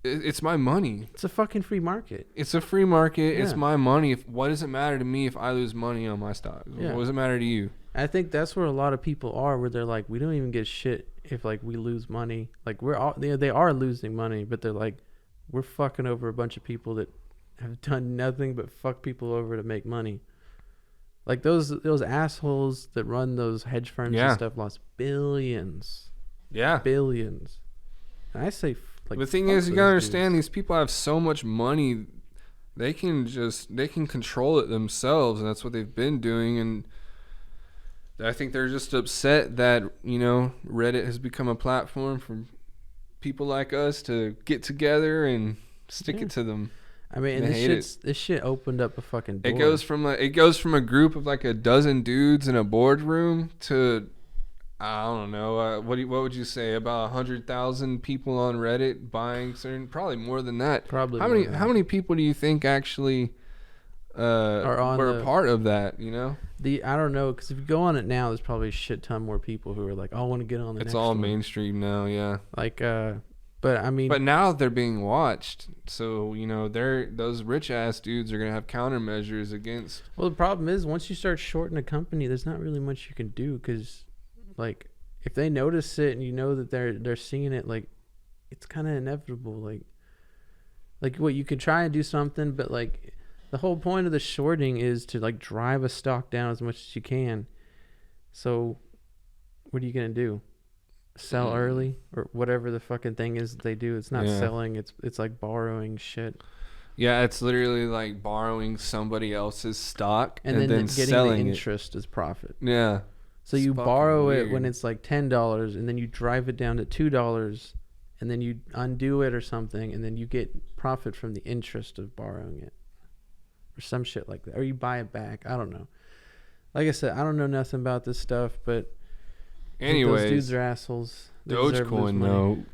it's my money. It's a fucking free market. It's a free market. Yeah. It's my money. What does it matter to me if I lose money on my stocks? Yeah. What does it matter to you? I think that's where a lot of people are, where they're like, we don't even get shit if like we lose money. Like they are losing money, but they're like, we're fucking over a bunch of people that have done nothing but fuck people over to make money. Like those assholes that run those hedge firms and stuff lost billions. Yeah. Billions. And I say, like, the thing is, you gotta understand, these people have so much money, they can control it themselves, and that's what they've been doing. And I think they're just upset that, you know, Reddit has become a platform for people like us to get together and stick it to them. I mean, this shit opened up a fucking door. It goes from a group of like a dozen dudes in a boardroom to, I don't know, what would you say, about 100,000 people on Reddit buying certain, probably more than that. Probably. How many people do you think actually were a part of that, you know? I don't know, because if you go on it now, there's probably a shit ton more people who are like, I want to get on the next one. It's all mainstream now, yeah. Like, But I mean, But now they're being watched, so those rich ass dudes are gonna have countermeasures against. well, the problem is once you start shorting a company, there's not really much you can do because, like, if they notice it and you know that they're seeing it, like, it's kind of inevitable. Like what you could try and do something, but like the whole point of the shorting is to like drive a stock down as much as you can. So, what are you gonna do? Sell early or whatever the fucking thing is that they do? It's not selling. It's like borrowing shit. Yeah, it's literally like borrowing somebody else's stock and then getting selling the interest as profit. Yeah. So you borrow it when it's like $10, and then you drive it down to $2, and then you undo it or something, and then you get profit from the interest of borrowing it, or some shit like that, or you buy it back. I don't know. Like I said, I don't know nothing about this stuff, but anyways, those dudes are assholes. Dogecoin, though.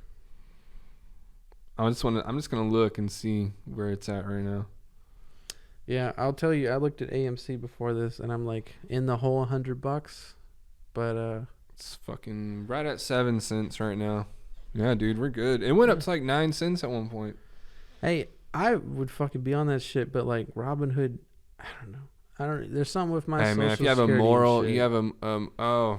I'm just gonna look and see where it's at right now. Yeah, I'll tell you. I looked at AMC before this, and I'm like in the whole $100, but it's fucking right at 7 cents right now. Yeah, dude, we're good. It went up to like 9 cents at one point. Hey, I would fucking be on that shit, but like Robinhood, I don't know. There's something with my social man, if you have security a moral, shit. you have a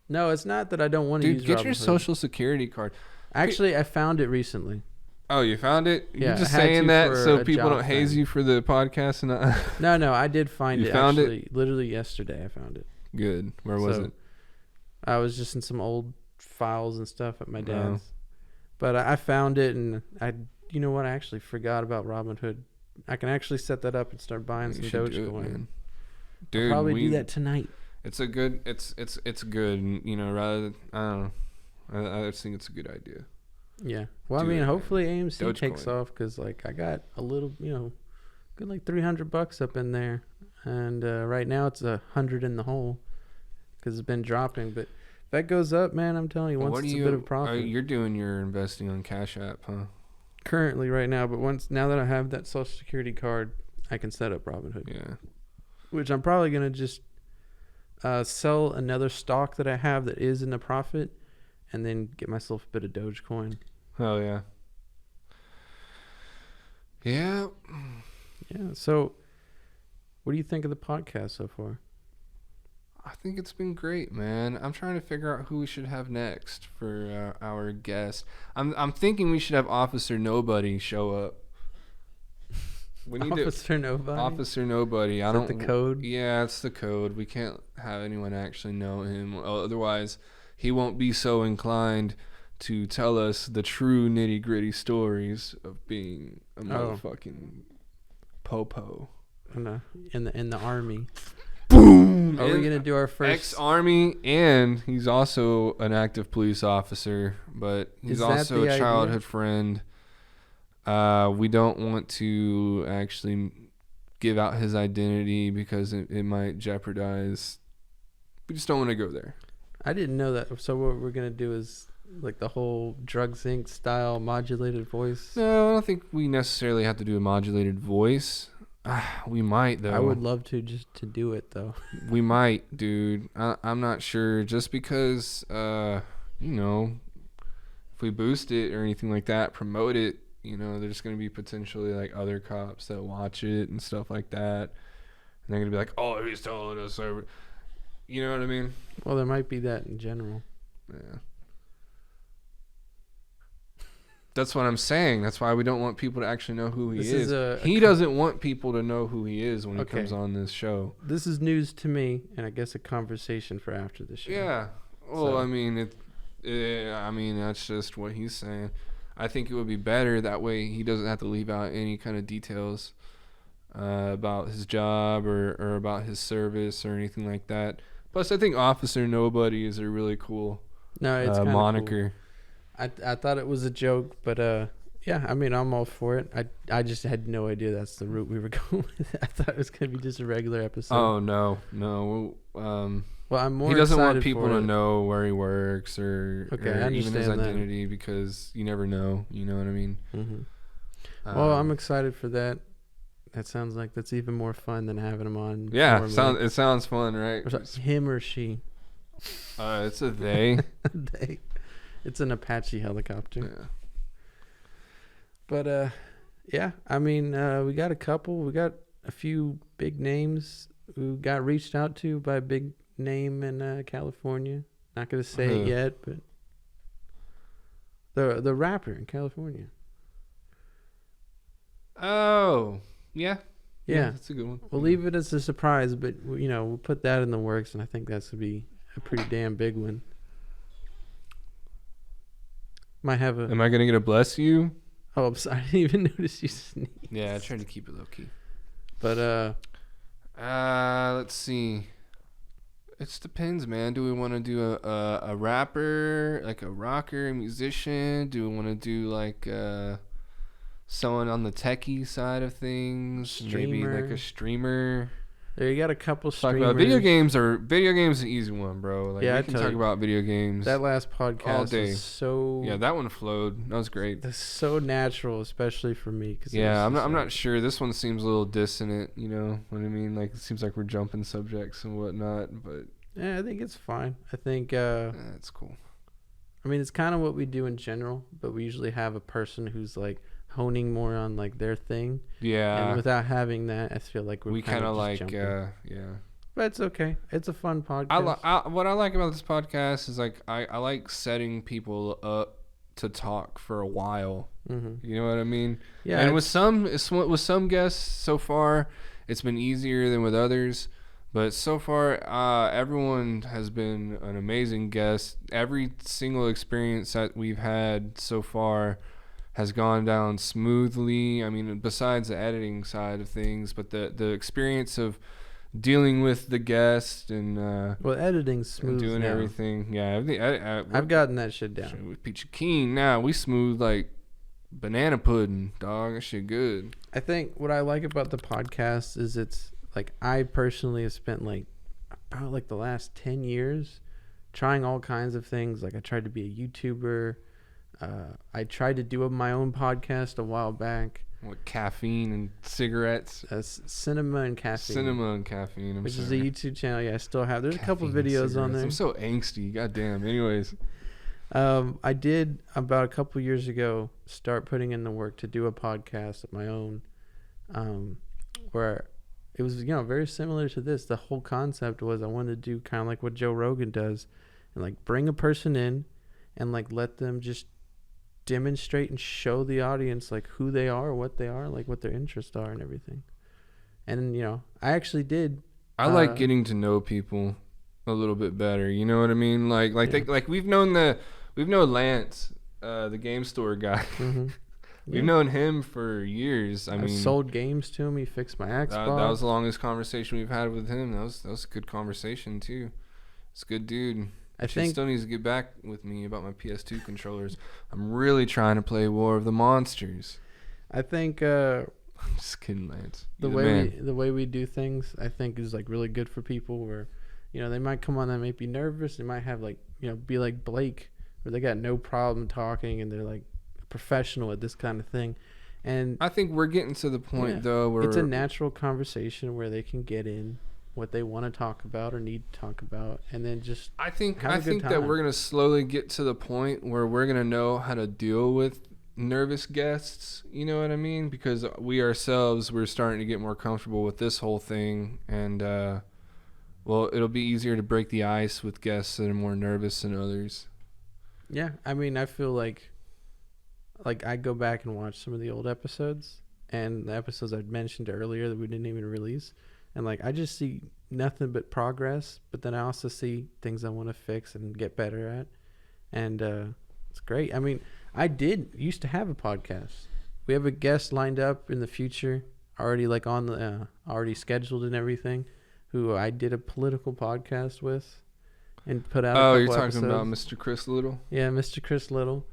No, it's not that I don't want to use Dude, get Robinhood. your social security card. Actually, I found it recently. Oh, you found it? Yeah, You're just I had saying to that for so a people job don't haze thing. you for the podcast and No, I did find You it. found it? Actually, literally yesterday I found it. Good. Where was So, it? I was just in some old files and stuff at my Oh. dad's. But I found it, and you know what? I actually forgot about Robinhood. I can actually set that up and start buying some You should do it, Dogecoin. man. I'll Dude, probably do that tonight. It's a good. It's good. Rather than, I don't know. I just think it's a good idea. Yeah. Well, Do I mean, it, man. hopefully AMC takes Dogecoin. off because, like, I got a little, good like $300 up in there, and right now it's 100 in the hole because it's been dropping. But if that goes up, man, I'm telling you, once it's a bit of profit. You're doing your investing on Cash App, huh? Currently, right now, but now that I have that Social Security card, I can set up Robinhood. Yeah. Which I'm probably gonna just sell another stock that I have that is in the profit, and then get myself a bit of Dogecoin. Hell yeah. Yeah. Yeah. So, what do you think of the podcast so far? I think it's been great, man. I'm trying to figure out who we should have next for our guest. I'm thinking we should have Officer Nobody show up. We need Officer Nobody. Officer Nobody. Is that the code? Yeah, it's the code. We can't have anyone actually know him. Otherwise, he won't be so inclined to tell us the true nitty gritty stories of being a motherfucking popo. In the army. Boom! Are we gonna do our first? Ex-army, and he's also an active police officer, but he's Is that also the a idea? childhood friend. We don't want to actually give out his identity because it might jeopardize. We just don't want to go there. I didn't know that. So what we're gonna do is like the whole Drugs Inc. style modulated voice. No, I don't think we necessarily have to do a modulated voice. We might, though. I would love to just to do it though. We might, dude. I'm not sure. Just because, if we boost it or anything like that, promote it, there's going to be potentially like other cops that watch it and stuff like that. And they're going to be like, oh, he's telling us. You know what I mean? Well, there might be that in general. Yeah. That's what I'm saying. That's why we don't want people to actually know who he is. He doesn't want people to know who he is when he comes on this show. This is news to me, and I guess a conversation for after the show. Yeah. Well, that's just what he's saying. I think it would be better that way. He doesn't have to leave out any kind of details about his job or about his service or anything like that. Plus, I think Officer Nobody is a really cool it's moniker. Cool. I thought it was a joke, but yeah, I mean, I'm all for it. I just had no idea that's the route we were going with. I thought it was gonna be just a regular episode. Oh no. Well, I'm more. He doesn't want excited people for to it. know where he works or I even his understand that. identity because you never know. You know what I mean? Mm-hmm. Well, I'm excited for that. That sounds like that's even more fun than having him on. Yeah, it sounds fun, right? Him or she? It's a they. It's an Apache helicopter. Yeah. But yeah, I mean, we got a few big names who got reached out to by a big name in California. Not gonna say it yet, but the rapper in California. Oh, yeah. Yeah, that's a good one. We'll leave it as a surprise, but we'll put that in the works, and I think that's gonna be a pretty damn big one. Might have a. Am I gonna get a bless you? Oh, I'm sorry. I didn't even notice you sneeze. Yeah, I tried to keep it low key. But let's see. It depends, man. Do we want to do a rapper, like a rocker, a musician? Do we want to do like someone on the techie side of things? Maybe like a streamer. There, you got a couple Talk streamers. about video games is an easy one, bro. Like, Yeah, we can talk about video games. That last podcast all day. was so. Yeah, that one flowed. That was great. That's so natural, especially for me. Yeah, I'm not sure. This one seems a little dissonant. You know what I mean? Like, it seems like we're jumping subjects and whatnot, but. Yeah, I think it's fine. I think that's cool. I mean, it's kind of what we do in general, but we usually have a person who's like honing more on like their thing. Yeah. And without having that, I feel like we kind of like jumping. yeah. But it's okay. It's a fun podcast. What I like about this podcast is like I like setting people up to talk for a while. Mm-hmm. You know what I mean? Yeah. And with some guests so far, it's been easier than with others. But so far, everyone has been an amazing guest. Every single experience that we've had so far has gone down smoothly. I mean, besides the editing side of things, but the experience of dealing with the guest and editing's smooth and doing now. everything. Yeah, everything. I've gotten that shit down. With Peachy Keen now, we smooth like banana pudding, dog. That shit good. I think what I like about the podcast is it's like I personally have spent like about like the last 10 years trying all kinds of things. Like I tried to be a YouTuber. I tried to do my own podcast a while back. With caffeine and cigarettes. Cinema and Caffeine. Which is a YouTube channel. Yeah, I still have. There's caffeine, a couple videos on there. I'm so angsty. Goddamn. Anyways. I did about a couple years ago start putting in the work to do a podcast of my own, where it was very similar to this. The whole concept was I wanted to do kind of like what Joe Rogan does, and like bring a person in, and like let them just demonstrate and show the audience like who they are, what they are, like what their interests are, and everything. And I actually did. I like getting to know people a little bit better. You know what I mean? We've known Lance, the game store guy. Mm-hmm. We've known him for years. I mean, sold games to him. He fixed my Xbox. That was the longest conversation we've had with him. That was a good conversation too. It's a good dude. I think still needs to get back with me about my PS2 controllers. I'm really trying to play War of the Monsters. I think I'm just kidding, Lance. The way we do things, I think, is like really good for people. Where they might come on, they might be nervous. They might have like be like Blake, where they got no problem talking and they're like professional at this kind of thing. And I think we're getting to the point though where it's a natural conversation where they can get in what they want to talk about or need to talk about, and then just I think that we're gonna slowly get to the point where we're gonna know how to deal with nervous guests. You know what I mean? Because we're starting to get more comfortable with this whole thing, and it'll be easier to break the ice with guests that are more nervous than others. Yeah, I mean, I feel like I go back and watch some of the old episodes and the episodes I'd mentioned earlier that we didn't even release. And like I just see nothing but progress, but then I also see things I want to fix and get better at, and it's great. I mean, I used to have a podcast. We have a guest lined up in the future, already like on the already scheduled and everything, who I did a political podcast with, and put out. Oh, you're talking about Mr. Chris Little? Yeah, Mr. Chris Little.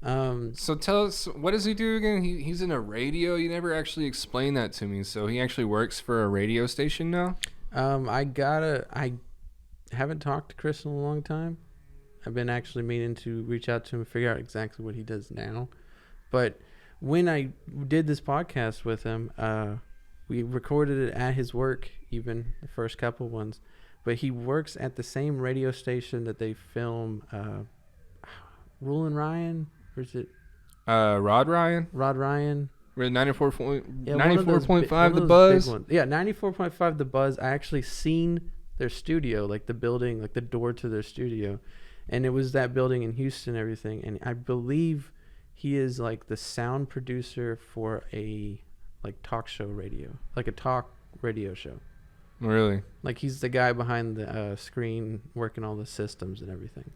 So tell us, what does he do again? He's in a radio. You never actually explained that to me. So he actually works for a radio station now? I haven't talked to Chris in a long time. I've been actually meaning to reach out to him and figure out exactly what he does now. But when I did this podcast with him, we recorded it at his work, even the first couple ones. But he works at the same radio station that they film Rule and Ryan. Or is it? Rod Ryan. We're 94.5 The Buzz. Yeah, 94.5 The Buzz. I actually seen their studio, like the building, like the door to their studio, and it was that building in Houston, everything. And I believe he is like the sound producer for a like talk show radio, like a talk radio show. Really? Like he's the guy behind the screen working all the systems and everything.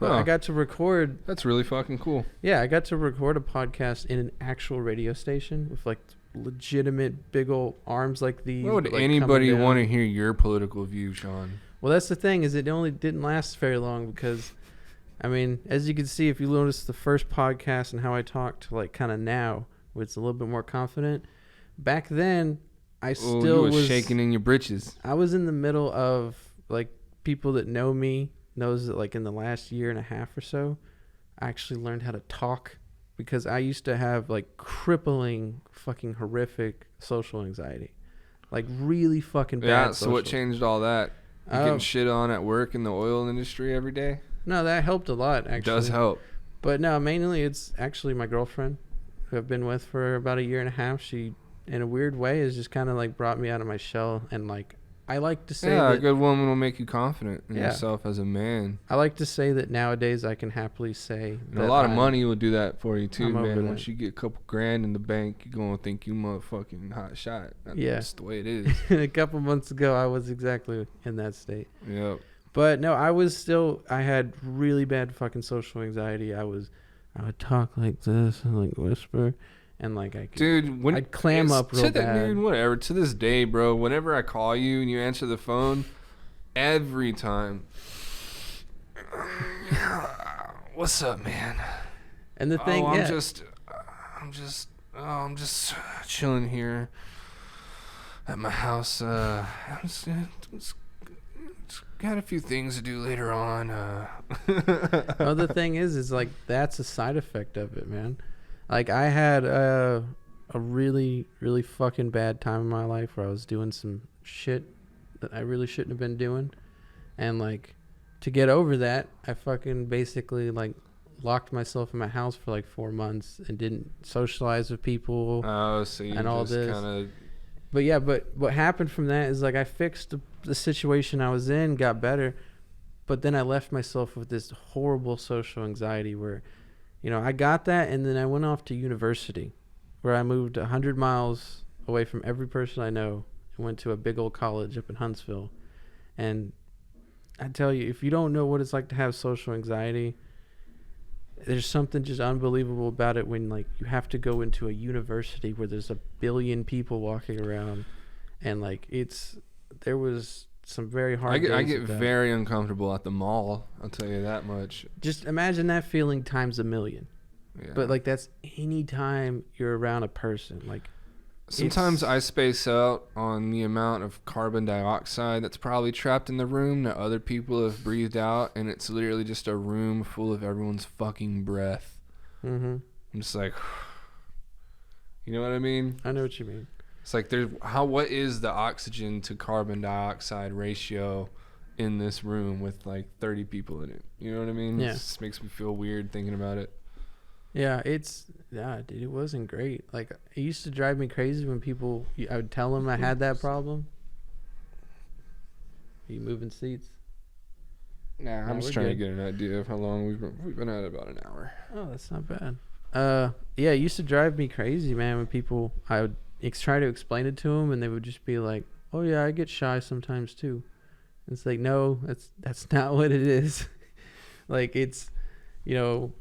But Huh. I got to record. That's really fucking cool. Yeah, I got to record a podcast in an actual radio station with like legitimate big old arms like these. Why would like, anybody coming down. want to hear your political view, Sean? Well, that's the thing, is it only didn't last very long because, I mean, as you can see, if you notice the first podcast and how I talked like kind of now, where it's a little bit more confident. Back then, I still you was shaking in your britches. I was in the middle of like people that know me knows that like in the last year and a half or so, I actually learned how to talk because I used to have like crippling, fucking horrific social anxiety, like really fucking bad. Yeah. So social. what changed all that? You getting shit on at work in the oil industry every day? No, that helped a lot actually. It does help. But no, mainly it's actually my girlfriend, who I've been with for about a year and a half. She, in a weird way, has just kind of like brought me out of my shell, and like I like to say Yeah, that a good woman will make you confident in yourself as a man. I like to say that nowadays I can happily say And that a lot of money will do that for you too, I'm over man. that. Once you get a couple grand in the bank, you're gonna think you motherfucking hot shot. Yeah. That's the way it is. A couple months ago, I was exactly in that state. Yep. But no, I had really bad fucking social anxiety. I would talk like this and like whisper, and like I could, Dude, I'd clam up real bad. Dude, whatever. To this day, bro, whenever I call you and you answer the phone, every time. What's up, man? And the thing, I'm yeah, just chilling here at my house. Just got a few things to do later on. well, the thing is like that's a side effect of it, man. Like I had a really, really fucking bad time in my life where I was doing some shit that I really shouldn't have been doing, and like to get over that, I fucking basically like locked myself in my house for like 4 months and didn't socialize with people. Oh, so you and all just this. kind of. But yeah, but what happened from that is like I fixed the situation I was in, got better, but then I left myself with this horrible social anxiety where, you know, I got that, and then I went off to university where I moved 100 miles away from every person I know and went to a big old college up in Huntsville. And I tell you, if you don't know what it's like to have social anxiety, there's something just unbelievable about it when like you have to go into a university where there's a billion people walking around, and like there was some very hard days I get with that. very uncomfortable at the mall. I'll tell you that much. Just imagine that feeling times a million. Yeah. But like that's any time you're around a person. Like sometimes I space out on the amount of carbon dioxide that's probably trapped in the room that other people have breathed out, and it's literally just a room full of everyone's fucking breath. Mm-hmm. I'm just like, you know what I mean? I know what you mean. It's like what is the oxygen to carbon dioxide ratio in this room with like 30 people in it? You know what I mean? Yeah. It just makes me feel weird thinking about it. Yeah, dude, it wasn't great. Like it used to drive me crazy when I would tell them I had that problem. Are you moving seats? Nah, No, I'm just we're trying to good. get an idea of how long we've been at it. About an hour. Oh, that's not bad. Yeah, it used to drive me crazy, man, when I would try to explain it to them, and they would just be like, "Oh yeah, I get shy sometimes too." And it's like, no, that's not what it is. Like it's, you know,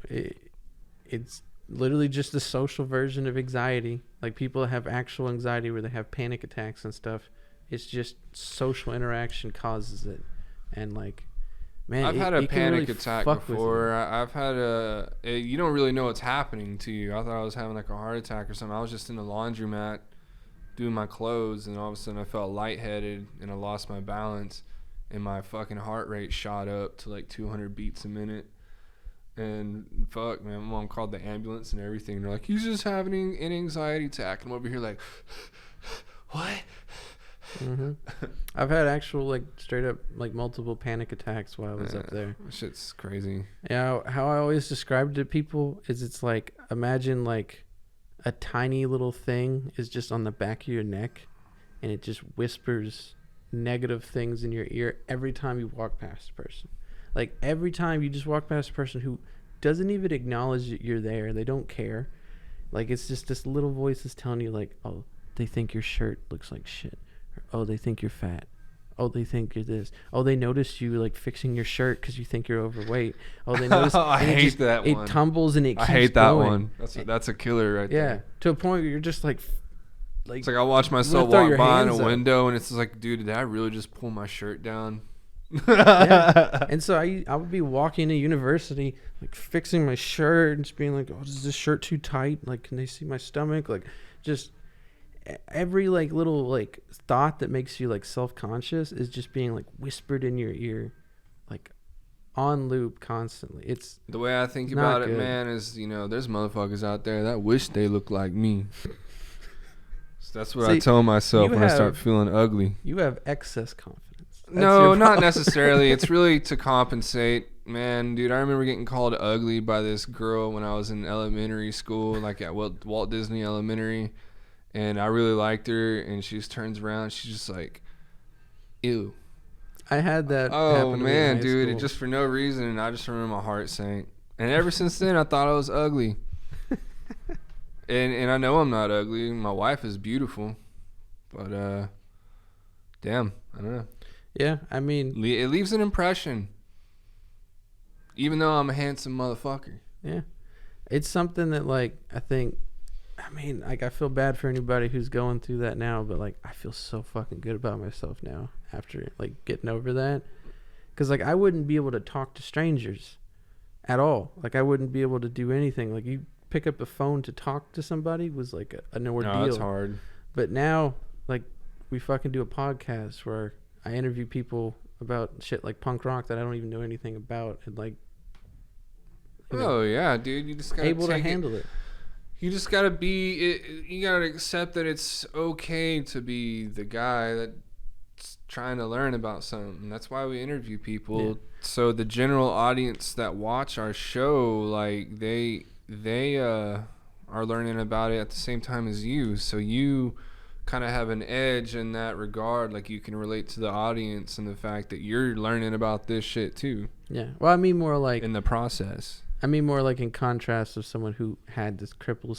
it's literally just a social version of anxiety. Like people have actual anxiety where they have panic attacks and stuff. It's just social interaction causes it, and like. Man, I've had a it can panic really attack fuck with you. before. I've had you don't really know what's happening to you. I thought I was having like a heart attack or something. I was just in the laundromat doing my clothes, and all of a sudden I felt lightheaded and I lost my balance, and my fucking heart rate shot up to like 200 beats a minute. And fuck, man, my mom called the ambulance and everything. They're like, "He's just having an anxiety attack." And I'm over here like, "What?" I've had actual like straight up like multiple panic attacks while I was up there. Shit's crazy. Yeah, how I always describe it to people is it's like imagine like a tiny little thing is just on the back of your neck, and it just whispers negative things in your ear every time you walk past a person. Like every time you just walk past a person who doesn't even acknowledge that you're there, they don't care. Like it's just this little voice is telling you like, oh, they think your shirt looks like shit. Or, oh, they think you're fat. Oh, they think you're this. Oh, they notice you like fixing your shirt because you think you're overweight. Oh, they notice. I hate that one. It tumbles and it keeps I hate that going. one. That's a killer right there. Yeah, to a point where you're just like it's like I watch myself walk by in a window and it's just like, dude, did I really just pull my shirt down? Yeah. And so I would be walking to university like fixing my shirt and just being like, oh, is this shirt too tight? Like, can they see my stomach? Like, just every like little like thought that makes you like self-conscious is just being like whispered in your ear, like on loop constantly. It's the way I think about it, man, is there's motherfuckers out there that wish they looked like me. So that's what I tell myself when I start feeling ugly. You have excess confidence. No, not necessarily. It's really to compensate. Man, dude, I remember getting called ugly by this girl when I was in elementary school, like at Walt Disney Elementary. And I really liked her, and she just turns around, she's just like, ew. I had that. Oh, man, dude, it just for no reason, and I just remember my heart sank. And ever since then, I thought I was ugly. and I know I'm not ugly. My wife is beautiful. But, damn, I don't know. Yeah, I mean, it leaves an impression, even though I'm a handsome motherfucker. Yeah, it's something that like I feel bad for anybody who's going through that now, but like I feel so fucking good about myself now after like getting over that, because like I wouldn't be able to talk to strangers at all. Like I wouldn't be able to do anything. Like you pick up a phone to talk to somebody was like an ordeal. No, it's hard. But now like we fucking do a podcast where I interview people about shit like punk rock that I don't even know anything about, and like, yeah, dude, you just gotta able to handle it. You just gotta you gotta accept that it's okay to be the guy that's trying to learn about something. That's why we interview people. Yeah. So the general audience that watch our show, like they are learning about it at the same time as you. So you kind of have an edge in that regard, like you can relate to the audience and the fact that you're learning about this shit too. Yeah, well, I mean more like in the process. I mean more like in contrast of someone who had this crippling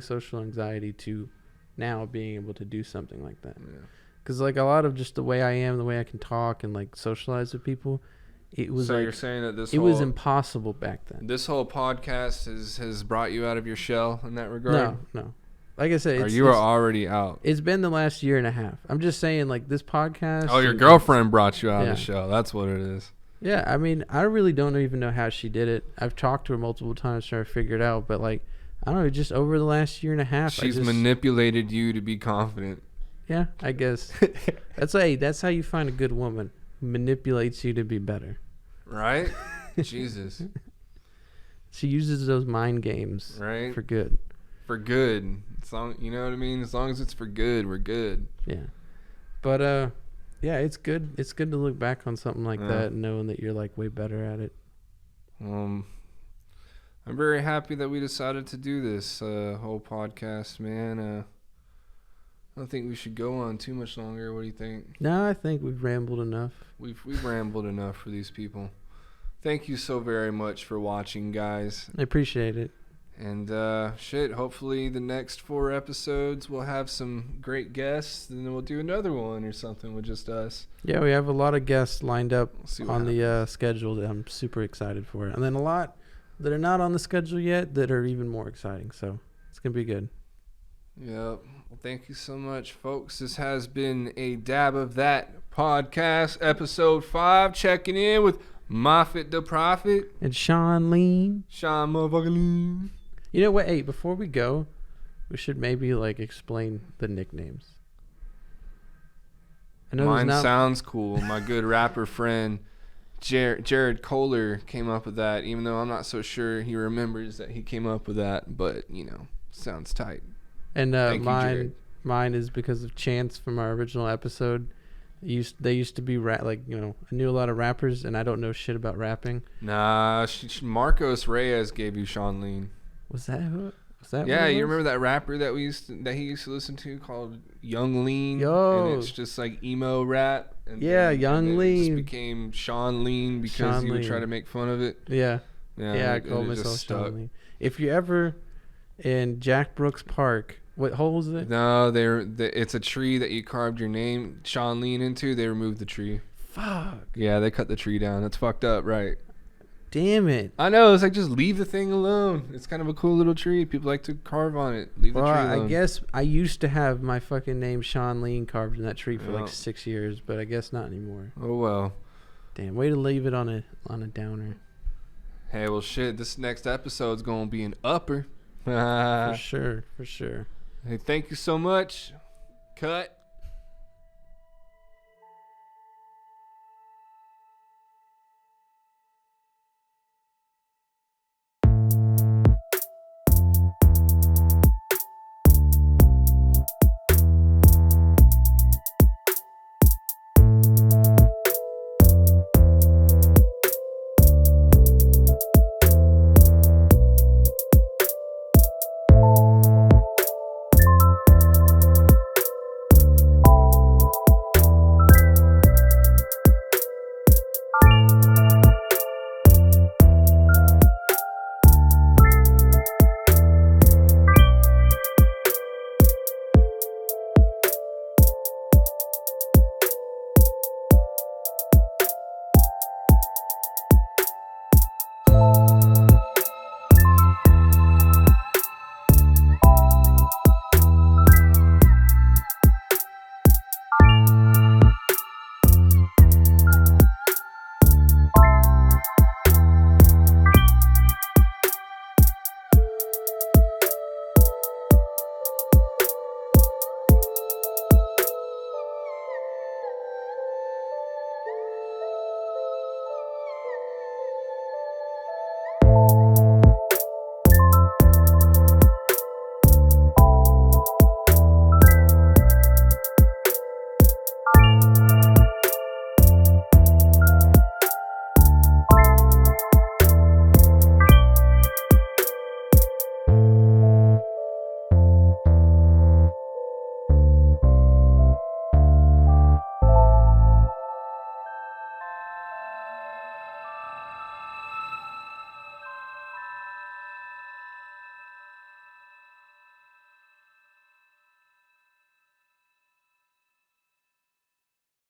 social anxiety to now being able to do something like that. Yeah. Because like a lot of just the way I am, the way I can talk and like socialize with people, it was. So like, you're saying that it was impossible back then. This whole podcast has brought you out of your shell in that regard. No. Like I said, you are already out. It's been the last year and a half. I'm just saying, like, this podcast. Oh, your girlfriend brought you out of the show. That's what it is. Yeah, I mean, I really don't even know how she did it. I've talked to her multiple times trying to figure it out, but, like, I don't know, just over the last year and a half. She's manipulated you to be confident. Yeah, I guess. That's how you find a good woman. Manipulates you to be better. Right? Jesus. She uses those mind games for good. For good. You know what I mean? As long as it's for good, we're good. Yeah. But yeah, it's good. It's good to look back on something like that and knowing that you're like way better at it. I'm very happy that we decided to do this whole podcast, man. I don't think we should go on too much longer. What do you think? No, I think we've rambled enough. We've rambled enough for these people. Thank you so very much for watching, guys. I appreciate it. And hopefully the next 4 episodes we'll have some great guests, and then we'll do another one or something with just us. Yeah, we have a lot of guests lined up on the schedule that I'm super excited for. And then a lot that are not on the schedule yet that are even more exciting. So it's going to be good. Yep. Well, thank you so much, folks. This has been a Dab of That podcast, episode 5, checking in with Moffitt the Prophet. And Sean Lean. Sean motherfucking Lean. You know what? Hey, before we go, we should maybe like explain the nicknames. I know mine sounds cool. My good rapper friend Jared Kohler came up with that, even though I'm not so sure he remembers that he came up with that, but sounds tight. And mine mine is because of Chance from our original episode. They used to be I knew a lot of rappers, and I don't know shit about rapping. Nah, Marcos Reyes gave you Sean Lean. Was that who? Was that? Yeah, you remember that rapper that he used to listen to called Young Lean? Yo, and it's just like emo rap. And Young Lean. It just became Sean Lean because you would try to make fun of it. Yeah, I call myself Sean Lean. If you're ever in Jack Brooks Park, what hole is it? No, it's a tree that you carved your name Sean Lean into. They removed the tree. Fuck. Yeah, they cut the tree down. That's fucked up, right? Damn it. I know. It's like, just leave the thing alone. It's kind of a cool little tree. People like to carve on it. Leave the tree alone. I guess I used to have my fucking name Sean Lean carved in that tree for like 6 years, but I guess not anymore. Oh well. Damn, way to leave it on a downer. Hey, well, shit. This next episode's gonna be an upper. For sure. Hey, thank you so much. Cut.